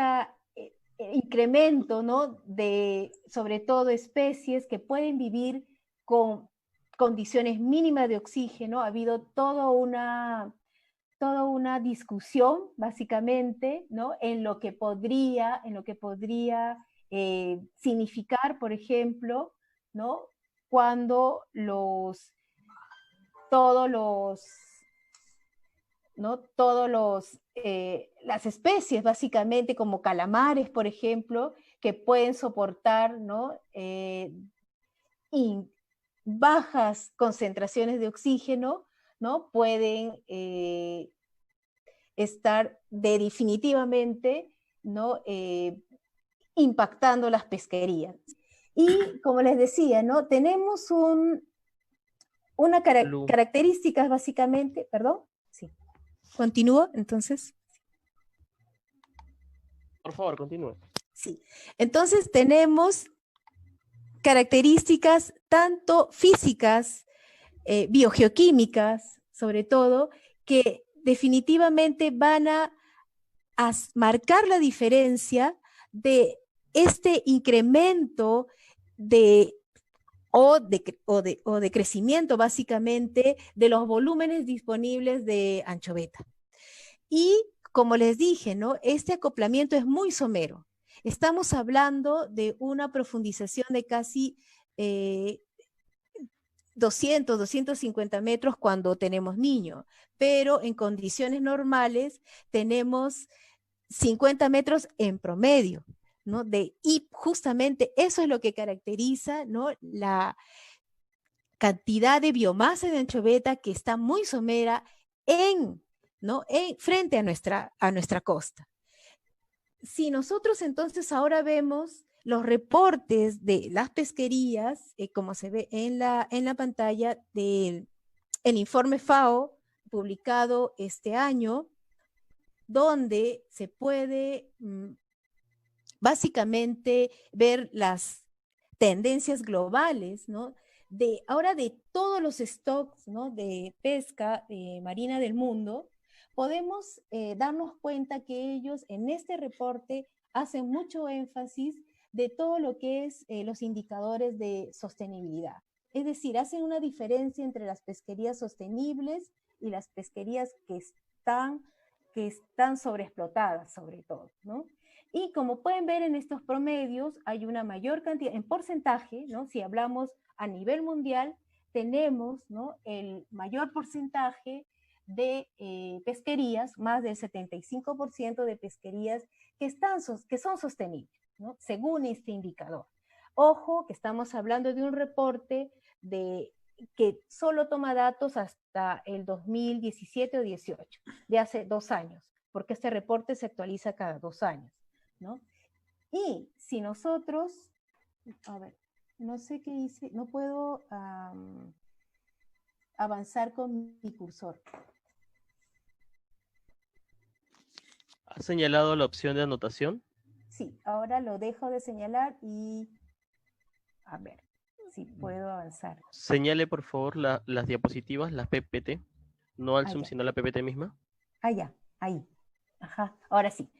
incremento, ¿no? De, sobre todo, especies que pueden vivir con condiciones mínimas de oxígeno. Ha habido toda una discusión, básicamente, ¿no? En lo que podría significar, por ejemplo, ¿no? Cuando las especies, básicamente, como calamares, por ejemplo, que pueden soportar, ¿no? Y bajas concentraciones de oxígeno, ¿no? Pueden estar definitivamente, ¿no? Impactando las pesquerías. Y como les decía, ¿no? Tenemos características básicamente, perdón, sí. ¿Continúo entonces? Por favor, continúe. Sí. Entonces tenemos características tanto físicas, biogeoquímicas, sobre todo, que definitivamente van a marcar la diferencia de este incremento de crecimiento, básicamente, de los volúmenes disponibles de anchoveta. Y como les dije, ¿no? Este acoplamiento es muy somero. Estamos hablando de una profundización de casi 200, 250 metros cuando tenemos niños, pero en condiciones normales tenemos 50 metros en promedio, ¿no? Y justamente eso es lo que caracteriza, ¿no? La cantidad de biomasa de anchoveta que está muy somera frente a nuestra costa. Si nosotros entonces ahora vemos los reportes de las pesquerías, como se ve en la pantalla del informe FAO publicado este año, donde se puede básicamente ver las tendencias globales, ¿no? Ahora de todos los stocks, ¿no? De pesca marina del mundo, podemos darnos cuenta que ellos en este reporte hacen mucho énfasis de todo lo que es los indicadores de sostenibilidad. Es decir, hacen una diferencia entre las pesquerías sostenibles y las pesquerías que están sobreexplotadas, sobre todo, ¿no? Y como pueden ver en estos promedios, hay una mayor cantidad, en porcentaje, ¿no? Si hablamos a nivel mundial, tenemos, ¿no? El mayor porcentaje de pesquerías, más del 75% de pesquerías que son sostenibles, ¿no? Según este indicador. Ojo, que estamos hablando de un reporte que solo toma datos hasta el 2017 o 18, de hace 2 años, porque este reporte se actualiza cada 2 años, ¿no? Y si nosotros, a ver, no sé qué hice, no puedo avanzar con mi cursor. ¿Has señalado la opción de anotación? Sí, ahora lo dejo de señalar y a ver si puedo avanzar. Señale, por favor, las diapositivas, las PPT, no al Zoom, sino la PPT misma. Ya, ahí. Ajá, ahora sí.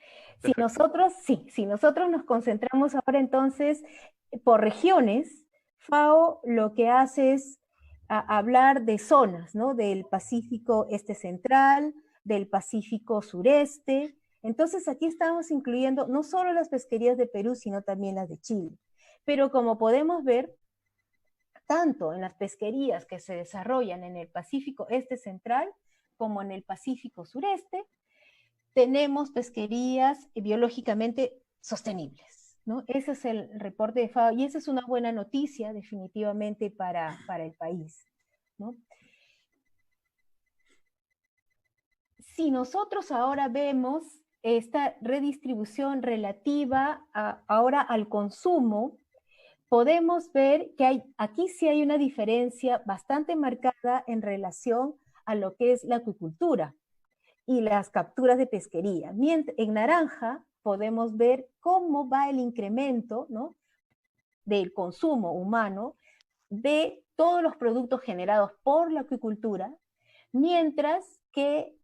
Si nosotros nos concentramos ahora entonces por regiones, FAO lo que hace es hablar de zonas, ¿no? Del Pacífico Este Central, del Pacífico Sureste. Entonces aquí estamos incluyendo no solo las pesquerías de Perú, sino también las de Chile. Pero como podemos ver, tanto en las pesquerías que se desarrollan en el Pacífico Este Central como en el Pacífico Sureste, tenemos pesquerías biológicamente sostenibles, ¿no? Ese es el reporte de FAO y esa es una buena noticia definitivamente para el país, ¿no? Si nosotros ahora vemos esta redistribución relativa ahora al consumo, podemos ver que aquí sí hay una diferencia bastante marcada en relación a lo que es la acuicultura y las capturas de pesquería. En naranja podemos ver cómo va el incremento, ¿no? del consumo humano de todos los productos generados por la acuicultura, mientras que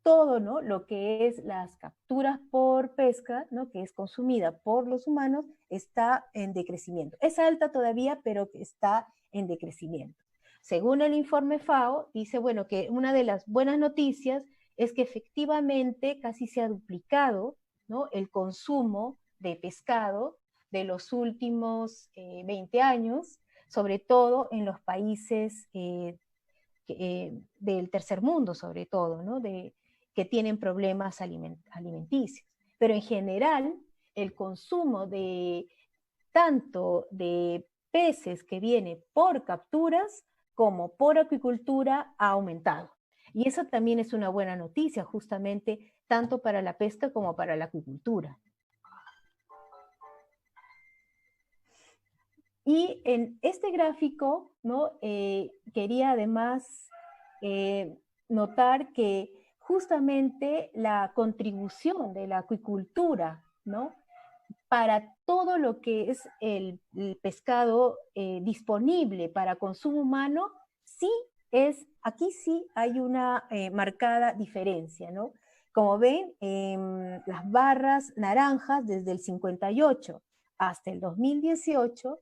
todo, ¿no?, lo que es las capturas por pesca, ¿no?, que es consumida por los humanos, está en decrecimiento. Es alta todavía, pero está en decrecimiento. Según el informe FAO, dice, bueno, que una de las buenas noticias es que efectivamente casi se ha duplicado, ¿no?, el consumo de pescado de los últimos 20 años, sobre todo en los países del tercer mundo, sobre todo, ¿no?, que tienen problemas alimenticios. Pero en general, el consumo de tanto de peces que viene por capturas como por acuicultura ha aumentado. Y eso también es una buena noticia, justamente, tanto para la pesca como para la acuicultura. Y en este gráfico, ¿no?, quería además notar que justamente la contribución de la acuicultura, ¿no?, para todo lo que es el pescado disponible para consumo humano, sí aquí sí hay una marcada diferencia, ¿no? Como ven, las barras naranjas desde el 58 hasta el 2018,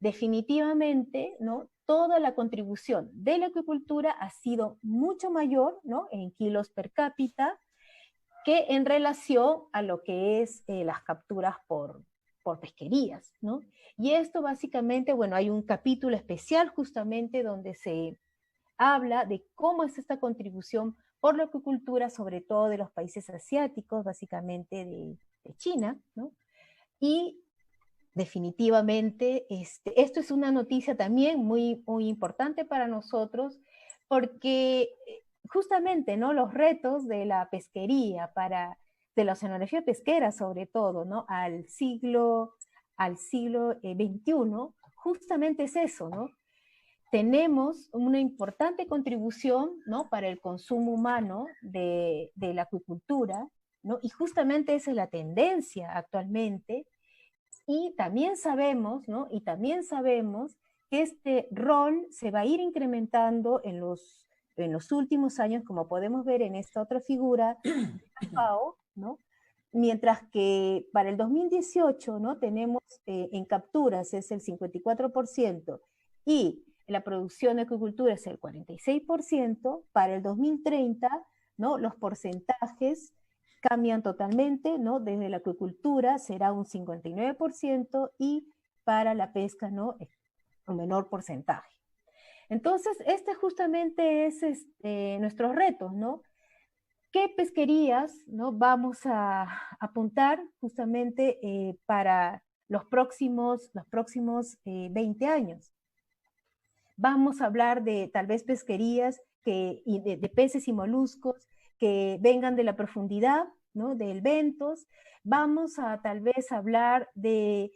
definitivamente, ¿no?, toda la contribución de la acuicultura ha sido mucho mayor, ¿no?, en kilos per cápita, que en relación a lo que es las capturas por pesquerías, ¿no? Y esto básicamente, bueno, hay un capítulo especial justamente donde se habla de cómo es esta contribución por la acuicultura, sobre todo de los países asiáticos, básicamente de China, ¿no? Y definitivamente esto es una noticia también muy, muy importante para nosotros, porque justamente, ¿no?, los retos de la pesquería, de la oceanografía pesquera sobre todo, ¿no?, al siglo XXI, justamente es eso, ¿no? Tenemos una importante contribución, ¿no?, para el consumo humano de la acuicultura, ¿no? Y justamente esa es la tendencia actualmente. Y también sabemos, ¿no?, y también sabemos que este rol se va a ir incrementando en los últimos años, como podemos ver en esta otra figura de la FAO, ¿no? Mientras que para el 2018, ¿no?, tenemos en capturas es el 54% y la producción de acuicultura es el 46%, para el 2030, ¿no?, los porcentajes cambian totalmente, ¿no? Desde la acuicultura será un 59% y para la pesca, ¿no?, un menor porcentaje. Entonces, este justamente es nuestros retos, ¿no? ¿Qué pesquerías, ¿no?, vamos a apuntar justamente para los próximos 20 años? Vamos a hablar de tal vez pesquerías de peces y moluscos que vengan de la profundidad, ¿no?, de eventos. Vamos a tal vez hablar de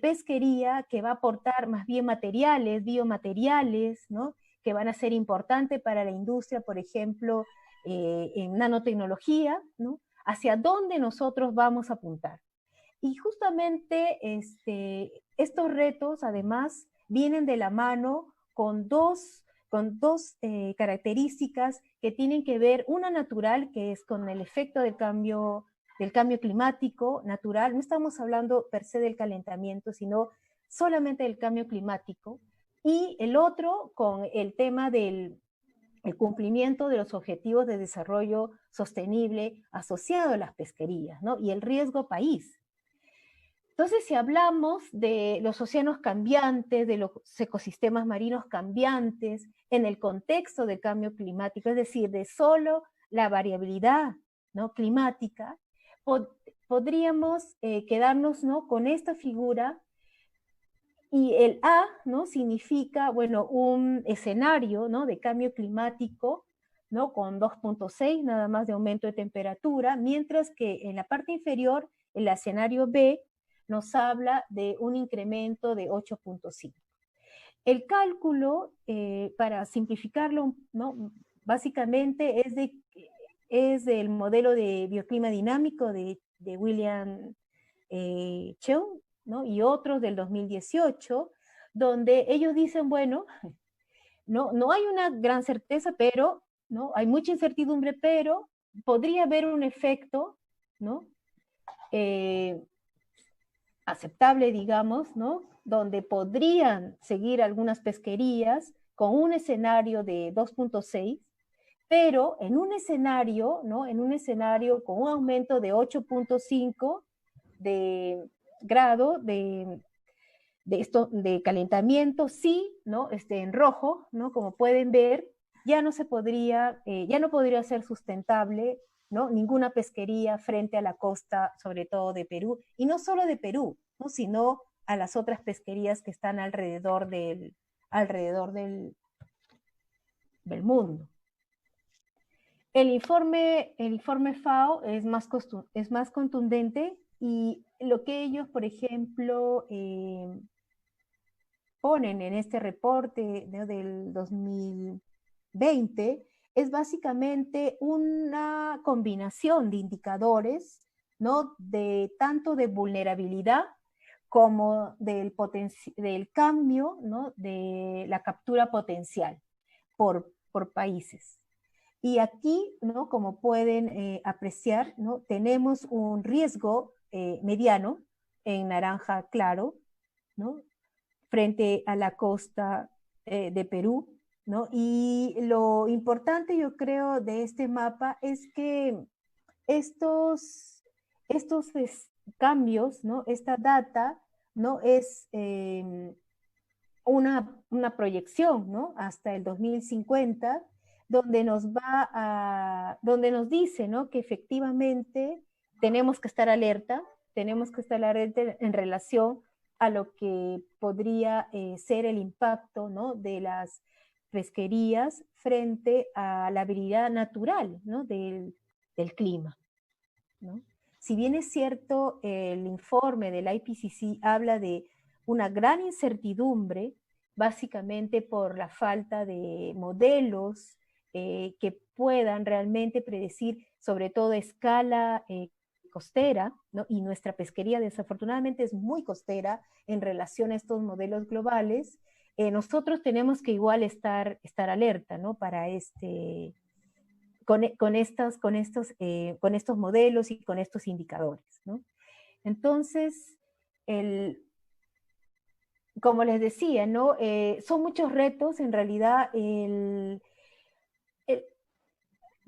pesquería que va a aportar más bien biomateriales, ¿no?, que van a ser importantes para la industria, por ejemplo, en nanotecnología, ¿no? Hacia dónde nosotros vamos a apuntar. Y justamente estos retos, además, vienen de la mano con dos características que tienen que ver, una natural, que es con el efecto del cambio climático natural. No estamos hablando per se del calentamiento, sino solamente del cambio climático. Y el otro con el tema del cumplimiento de los objetivos de desarrollo sostenible asociado a las pesquerías, ¿no?, y el riesgo país. Entonces, si hablamos de los océanos cambiantes, de los ecosistemas marinos cambiantes, en el contexto del cambio climático, es decir, de solo la variabilidad, ¿no?, climática, podríamos quedarnos, ¿no?, con esta figura. Y el A, ¿no?, significa, bueno, un escenario, ¿no?, de cambio climático, ¿no?, con 2.6 nada más de aumento de temperatura, mientras que en la parte inferior, el escenario B, nos habla de un incremento de 8.5. El cálculo, para simplificarlo, ¿no?, básicamente es del modelo de bioclima dinámico de William Cheung, ¿no? Y otros del 2018, donde ellos dicen, bueno, no hay una gran certeza, pero, ¿no? Hay mucha incertidumbre, pero podría haber un efecto, ¿no? Aceptable, digamos, ¿no? Donde podrían seguir algunas pesquerías con un escenario de 2.6, pero en un escenario, ¿no? En un escenario con un aumento de 8.5 de grado de calentamiento, sí, ¿no? En rojo, ¿no? Como pueden ver, ya no podría ser sustentable, ¿no? Ninguna pesquería frente a la costa, sobre todo de Perú, y no solo de Perú, ¿no? Sino a las otras pesquerías que están alrededor del mundo. El informe FAO es más contundente, y lo que ellos, por ejemplo, ponen en este reporte, ¿no? Del 2020 es básicamente una combinación de indicadores, ¿no? Tanto de vulnerabilidad como del cambio, ¿no? De la captura potencial por países. Y aquí, ¿no? Como pueden apreciar, ¿no? Tenemos un riesgo mediano en naranja claro, ¿no? Frente a la costa de Perú, ¿no? Y lo importante, yo creo, de este mapa es que estos cambios, ¿no? Esta data, ¿no? Es una proyección, ¿no? Hasta el 2050, donde donde nos dice, ¿no? Que efectivamente tenemos que estar alerta en relación a lo que podría ser el impacto, ¿no? De las pesquerías frente a la habilidad natural, ¿no? del clima, ¿no? Si bien es cierto, el informe del IPCC habla de una gran incertidumbre, básicamente por la falta de modelos que puedan realmente predecir, sobre todo a escala costera, ¿no? Y nuestra pesquería desafortunadamente es muy costera en relación a estos modelos globales. Nosotros tenemos que igual estar alerta, ¿no? Para con estos modelos y con estos indicadores, ¿no? Entonces, como les decía, ¿no? Son muchos retos, en realidad, el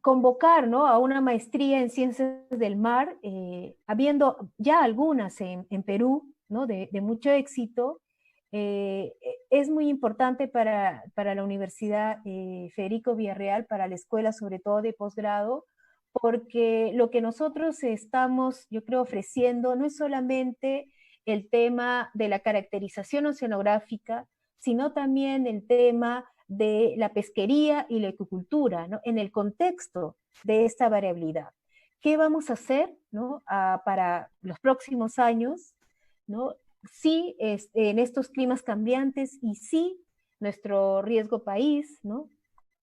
convocar, ¿no? A una maestría en ciencias del mar, habiendo ya algunas en Perú, ¿no? De mucho éxito, es muy importante para la Universidad Federico Villarreal, para la escuela sobre todo de posgrado, porque lo que nosotros estamos, yo creo, ofreciendo no es solamente el tema de la caracterización oceanográfica, sino también el tema de la pesquería y la acuicultura, ¿no? En el contexto de esta variabilidad. ¿Qué vamos a hacer, ¿no? Para los próximos años, ¿no? Sí, en estos climas cambiantes, y sí nuestro riesgo país, ¿no?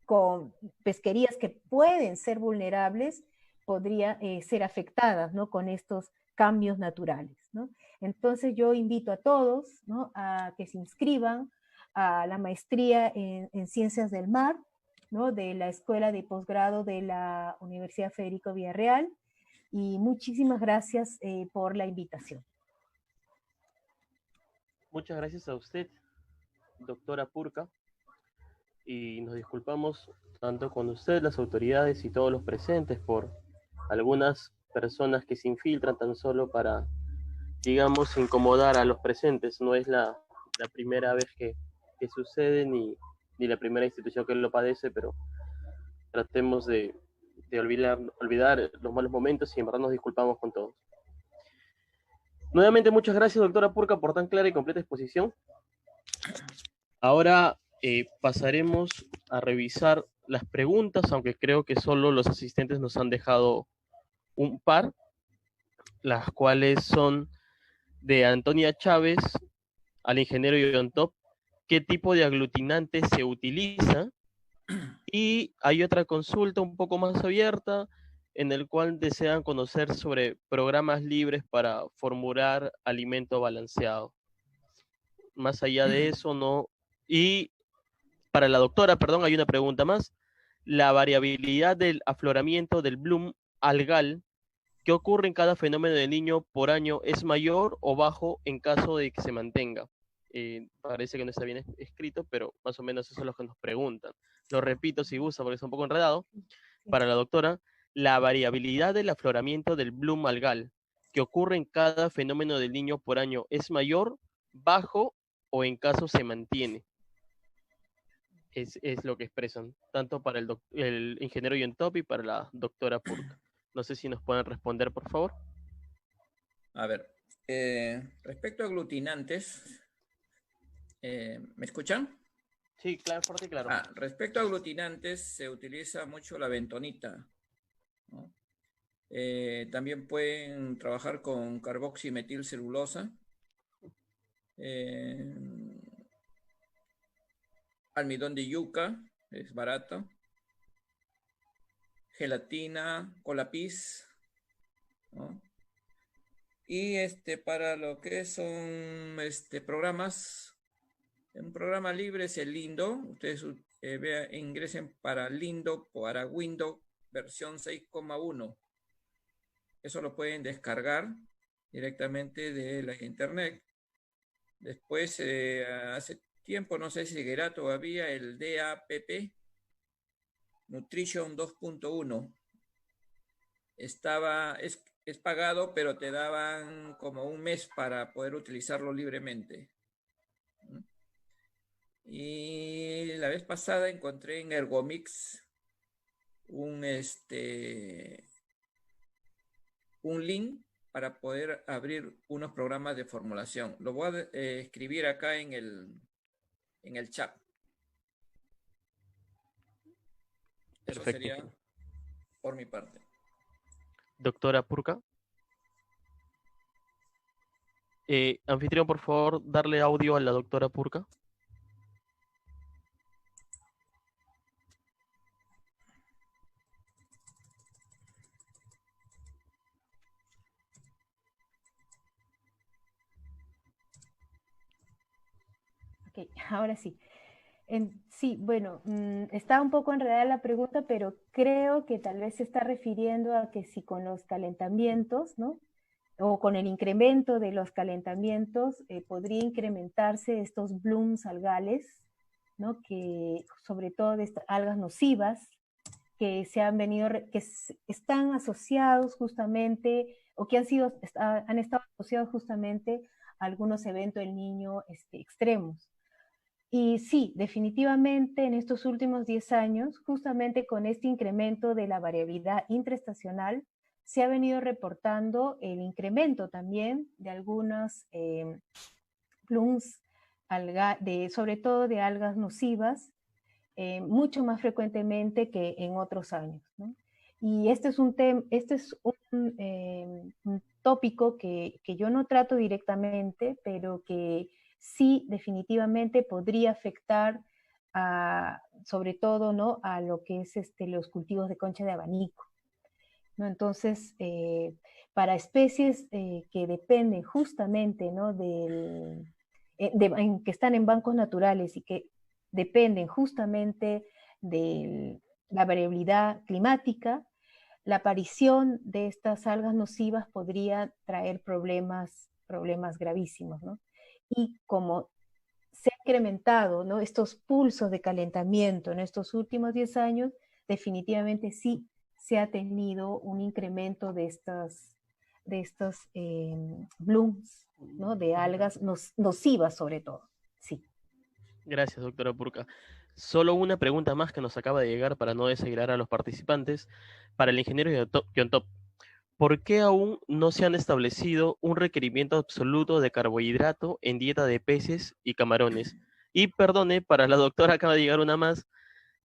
Con pesquerías que pueden ser vulnerables, podría ser afectadas, ¿no? Con estos cambios naturales, ¿no? Entonces yo invito a todos, ¿no? A que se inscriban a la maestría en Ciencias del Mar, ¿no? De la Escuela de Posgrado de la Universidad Federico Villarreal, y muchísimas gracias por la invitación. Muchas gracias a usted, doctora Purka, y nos disculpamos tanto con usted, las autoridades y todos los presentes por algunas personas que se infiltran tan solo para, digamos, incomodar a los presentes. No es la primera vez que sucede, ni la primera institución que lo padece, pero tratemos de olvidar los malos momentos, y en verdad nos disculpamos con todos. Nuevamente, muchas gracias, doctora Purka, por tan clara y completa exposición. Ahora pasaremos a revisar las preguntas, aunque creo que solo los asistentes nos han dejado un par, las cuales son de Antonia Chávez al ingeniero John Top: ¿qué tipo de aglutinante se utiliza? Y hay otra consulta un poco más abierta, en el cual desean conocer sobre programas libres para formular alimento balanceado. Más allá de eso, no. Y para la doctora, perdón, hay una pregunta más. La variabilidad del afloramiento del bloom algal que ocurre en cada fenómeno del niño por año es mayor o bajo en caso de que se mantenga. Parece que no está bien escrito, pero más o menos eso es lo que nos preguntan. Lo repito si gusta porque es un poco enredado. Para la doctora, la variabilidad del afloramiento del bloom algal que ocurre en cada fenómeno del niño por año es mayor, bajo o en caso se mantiene. Es lo que expresan, tanto para el ingeniero Yontop y para la doctora Purka. No sé si nos pueden responder, por favor. A ver, respecto a aglutinantes, ¿me escuchan? Sí, claro, fuerte y claro. Respecto a aglutinantes, se utiliza mucho la bentonita, ¿no? También pueden trabajar con carboximetilcelulosa, almidón de yuca, es barato, gelatina, colapis, ¿no? Y para lo que son programas, un programa libre es el Lindo. Ustedes ingresen para Lindo, para Windows versión 6,1. Eso lo pueden descargar directamente de la internet. Después, hace tiempo, no sé si seguirá todavía el DAPP, Nutrition 2.1. Es pagado, pero te daban como un mes para poder utilizarlo libremente. Y la vez pasada encontré en Ergomix un link para poder abrir unos programas de formulación. Lo voy a escribir acá en el chat. Eso Perfecto. sería por mi parte. Doctora Purka. Anfitrión, por favor, darle audio a la doctora Purka. Ok, ahora sí. Sí, bueno, está un poco enredada la pregunta, pero creo que tal vez se está refiriendo a que si con los calentamientos, ¿no? O con el incremento de los calentamientos, podría incrementarse estos blooms algales, ¿no? Que sobre todo de estas algas nocivas que se han venido, están asociados justamente, o que han estado asociados justamente a algunos eventos del niño extremos. Y sí, definitivamente en estos últimos 10 años, justamente con este incremento de la variabilidad intraestacional, se ha venido reportando el incremento también de algunos blooms, sobre todo de algas nocivas, mucho más frecuentemente que en otros años, ¿no? Y este es un tópico que yo no trato directamente, pero que sí definitivamente podría afectar sobre todo, ¿no?, a lo que es los cultivos de concha de abanico, ¿no? Entonces, para especies que dependen justamente, ¿no?, que están en bancos naturales y que dependen justamente de la variabilidad climática, la aparición de estas algas nocivas podría traer problemas gravísimos, ¿no? Y como se ha incrementado, ¿no?, estos pulsos de calentamiento en estos últimos 10 años, definitivamente sí se ha tenido un incremento de estos blooms, ¿no?, de algas nocivas sobre todo, sí. Gracias, doctora Purka. Solo una pregunta más que nos acaba de llegar para no desagradar a los participantes. Para el ingeniero Yontop, ¿por qué aún no se han establecido un requerimiento absoluto de carbohidrato en dieta de peces y camarones? Y perdone, para la doctora acaba de llegar una más.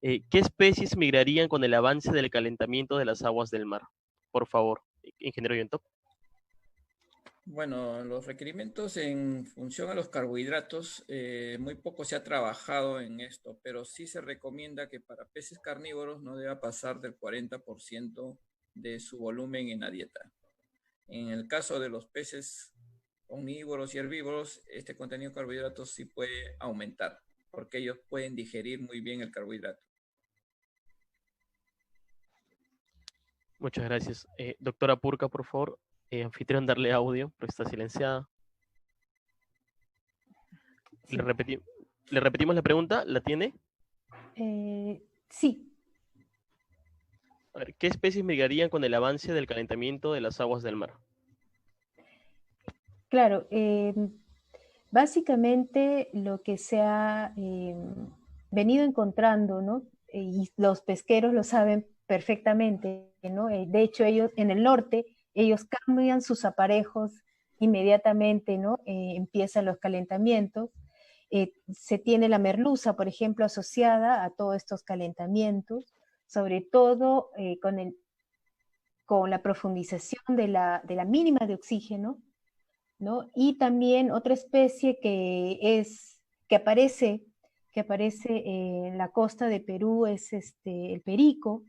¿Qué especies migrarían con el avance del calentamiento de las aguas del mar? Por favor, ingeniero Yontop. Bueno, los requerimientos en función a los carbohidratos, muy poco se ha trabajado en esto, pero sí se recomienda que para peces carnívoros no deba pasar del 40% de su volumen en la dieta. En el caso de los peces omnívoros y herbívoros, este contenido de carbohidratos sí puede aumentar, porque ellos pueden digerir muy bien el carbohidrato. Muchas gracias. Doctora Purka, por favor, anfitrión, darle audio, porque está silenciada. Sí. ¿Le repetimos la pregunta? ¿La tiene? Sí. A ver, ¿qué especies migrarían con el avance del calentamiento de las aguas del mar? Claro, básicamente lo que se ha venido encontrando, ¿no? Y los pesqueros lo saben perfectamente, ¿no? De hecho, ellos en el norte, ellos cambian sus aparejos inmediatamente, ¿no? Empiezan los calentamientos. Se tiene la merluza, por ejemplo, asociada a todos estos calentamientos, sobre todo con la profundización de la mínima de oxígeno, ¿no? Y también otra especie que aparece en la costa de Perú es el perico,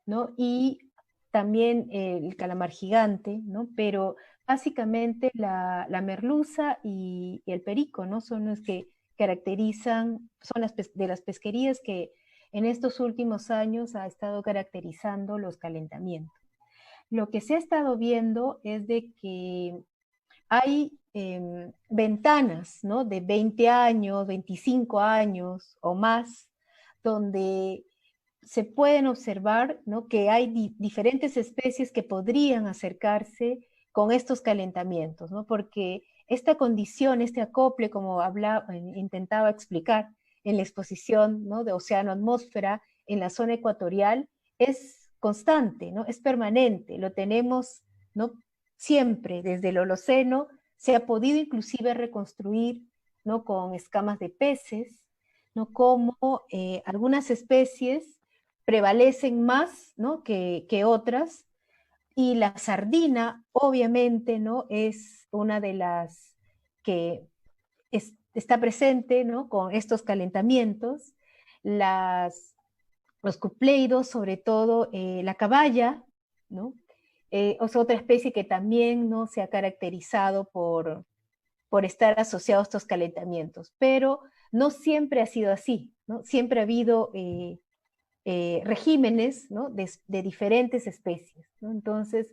¿no? Y también el calamar gigante, ¿no? Pero básicamente la merluza y el perico, ¿no? Son los que caracterizan, son de las pesquerías que en estos últimos años ha estado caracterizando los calentamientos. Lo que se ha estado viendo es de que hay ventanas, ¿no? De 20 años, 25 años o más, donde se pueden observar, ¿no? Que hay diferentes especies que podrían acercarse con estos calentamientos, ¿no? Porque esta condición, este acople, como intentaba explicar en la exposición, ¿no? De océano-atmósfera en la zona ecuatorial, es constante, ¿no? Es permanente, lo tenemos, ¿no? Siempre, desde el Holoceno, se ha podido inclusive reconstruir, ¿no? Con escamas de peces, ¿no? Como algunas especies prevalecen más, ¿no? que otras, y la sardina, obviamente, ¿no? Es una de las que está presente, ¿no? Con estos calentamientos. Los cupleidos, sobre todo la caballa, ¿no? Es otra especie que también, ¿no? Se ha caracterizado por estar asociado a estos calentamientos, pero no siempre ha sido así, ¿no? Siempre ha habido regímenes, ¿no? de diferentes especies, ¿no? Entonces,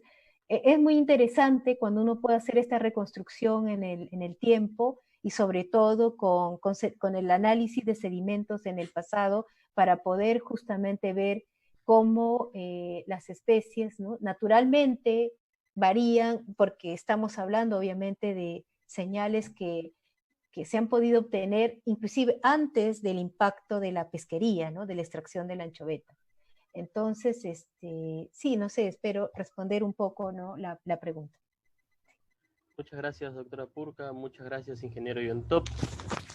es muy interesante cuando uno puede hacer esta reconstrucción en el tiempo y sobre todo con el análisis de sedimentos en el pasado para poder justamente ver cómo las especies, ¿no? Naturalmente varían, porque estamos hablando obviamente de señales que se han podido obtener inclusive antes del impacto de la pesquería, ¿no? De la extracción de la anchoveta. Entonces, sí, no sé, espero responder un poco, ¿no? la pregunta. Muchas gracias, doctora Purka. Muchas gracias, ingeniero Yontop.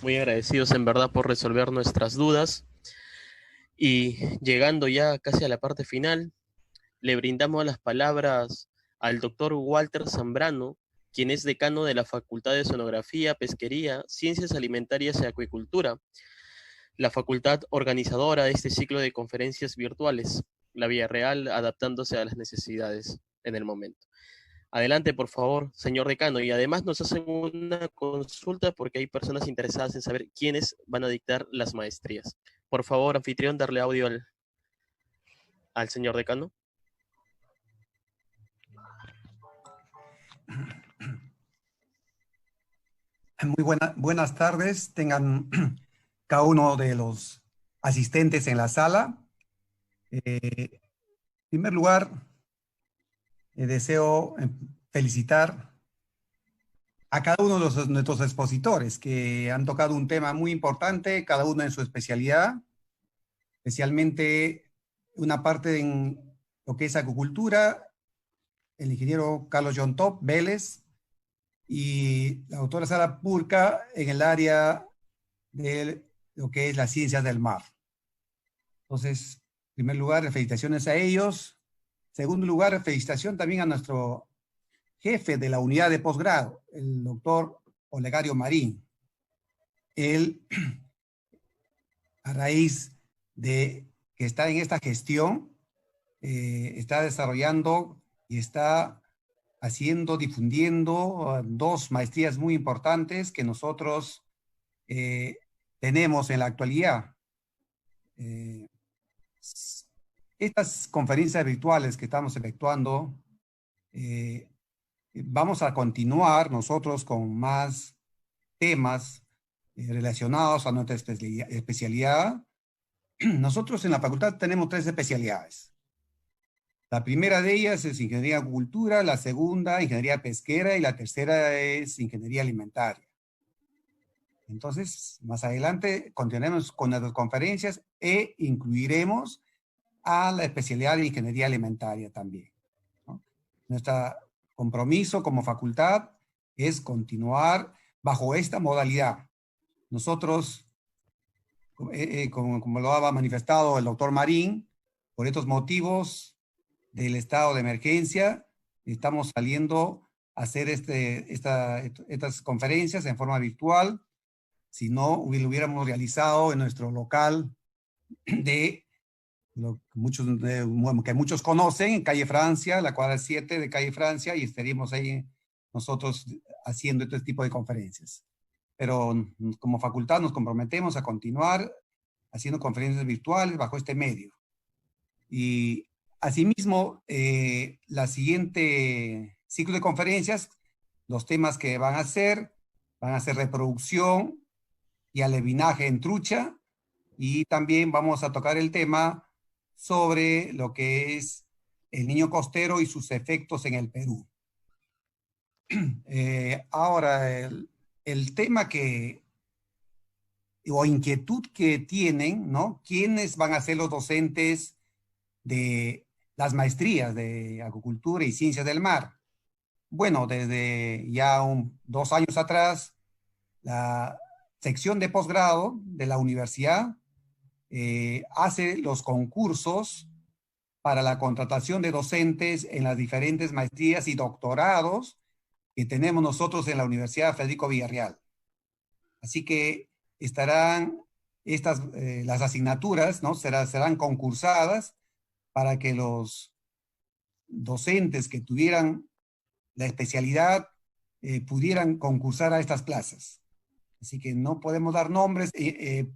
Muy agradecidos en verdad por resolver nuestras dudas. Y llegando ya casi a la parte final, le brindamos las palabras al doctor Walter Zambrano, quien es decano de la Facultad de Oceanografía, Pesquería, Ciencias Alimentarias y Acuicultura, la facultad organizadora de este ciclo de conferencias virtuales, la Vía Real, adaptándose a las necesidades en el momento. Adelante, por favor, señor decano. Y además nos hacen una consulta porque hay personas interesadas en saber quiénes van a dictar las maestrías. Por favor, anfitrión, darle audio al señor decano. Muy buenas tardes, tengan cada uno de los asistentes en la sala. En primer lugar, deseo felicitar a cada uno de nuestros expositores que han tocado un tema muy importante, cada uno en su especialidad, especialmente una parte en lo que es acuicultura, el ingeniero Carlos Yontop Vélez, y la doctora Sara Purka en el área de lo que es las ciencias del mar. Entonces, en primer lugar, felicitaciones a ellos. En segundo lugar, felicitación también a nuestro jefe de la unidad de posgrado, el doctor Olegario Marín. Él, a raíz de que está en esta gestión, está desarrollando y está difundiendo dos maestrías muy importantes que nosotros tenemos en la actualidad. Estas conferencias virtuales que estamos efectuando, vamos a continuar nosotros con más temas relacionados a nuestra especialidad. Nosotros en la facultad tenemos 3 especialidades. La primera de ellas es Ingeniería de Agricultura, la segunda Ingeniería Pesquera y la tercera es Ingeniería Alimentaria. Entonces, más adelante continuaremos con las conferencias e incluiremos a la especialidad de Ingeniería Alimentaria también, ¿no? Nuestro compromiso como facultad es continuar bajo esta modalidad. Nosotros, como lo ha manifestado el doctor Marín, por estos motivos del estado de emergencia, estamos saliendo a hacer estas conferencias en forma virtual. Si no, lo hubiéramos realizado en nuestro local de lo que muchos conocen, en calle Francia, la cuadra 7 de calle Francia, y estaríamos ahí nosotros haciendo este tipo de conferencias. Pero como facultad nos comprometemos a continuar haciendo conferencias virtuales bajo este medio. Y asimismo, la siguiente ciclo de conferencias, los temas que van a ser reproducción y alevinaje en trucha, y también vamos a tocar el tema sobre lo que es el niño costero y sus efectos en el Perú. Ahora, el tema o inquietud que tienen, ¿no? ¿Quiénes van a ser los docentes de las maestrías de acuicultura y ciencias del mar? Bueno, desde ya 2 años atrás, la sección de posgrado de la universidad hace los concursos para la contratación de docentes en las diferentes maestrías y doctorados que tenemos nosotros en la Universidad Federico Villarreal. Así que estarán las asignaturas, ¿no? serán concursadas para que los docentes que tuvieran la especialidad pudieran concursar a estas plazas. Así que no podemos dar nombres,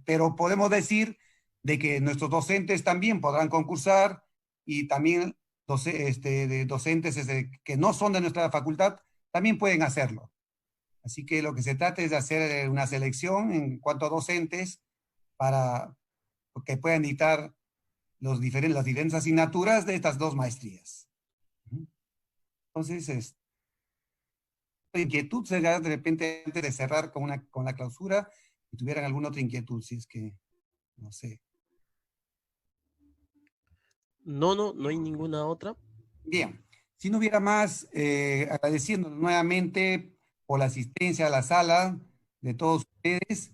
pero podemos decir de que nuestros docentes también podrán concursar, y también docentes que no son de nuestra facultad también pueden hacerlo. Así que lo que se trata es de hacer una selección en cuanto a docentes para que puedan dictar las diferentes asignaturas de estas 2 maestrías. Entonces, la inquietud será de repente antes de cerrar con la clausura, si tuvieran alguna otra inquietud, si es que, no sé. No hay ninguna otra. Bien, si no hubiera más, agradeciéndoles nuevamente por la asistencia a la sala de todos ustedes,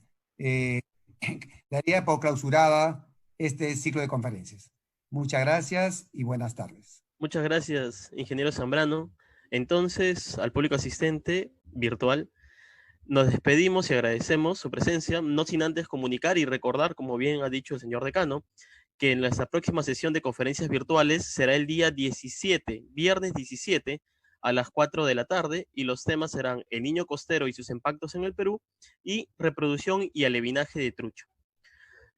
daría por clausurada este ciclo de conferencias. Muchas gracias y buenas tardes. Muchas gracias, ingeniero Zambrano. Entonces, al público asistente virtual, nos despedimos y agradecemos su presencia, no sin antes comunicar y recordar, como bien ha dicho el señor decano, que en nuestra próxima sesión de conferencias virtuales será el día 17, viernes 17, a las 4 de la tarde, y los temas serán el niño costero y sus impactos en el Perú y reproducción y alevinaje de trucha.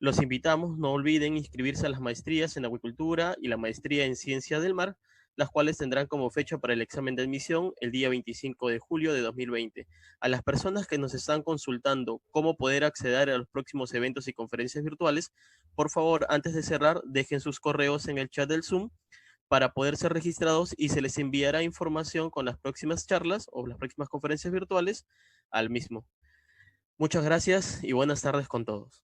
Los invitamos, no olviden inscribirse a las maestrías en acuicultura y la maestría en ciencia del mar, las cuales tendrán como fecha para el examen de admisión el día 25 de julio de 2020. A las personas que nos están consultando cómo poder acceder a los próximos eventos y conferencias virtuales, por favor, antes de cerrar, dejen sus correos en el chat del Zoom para poder ser registrados y se les enviará información con las próximas charlas o las próximas conferencias virtuales al mismo. Muchas gracias y buenas tardes con todos.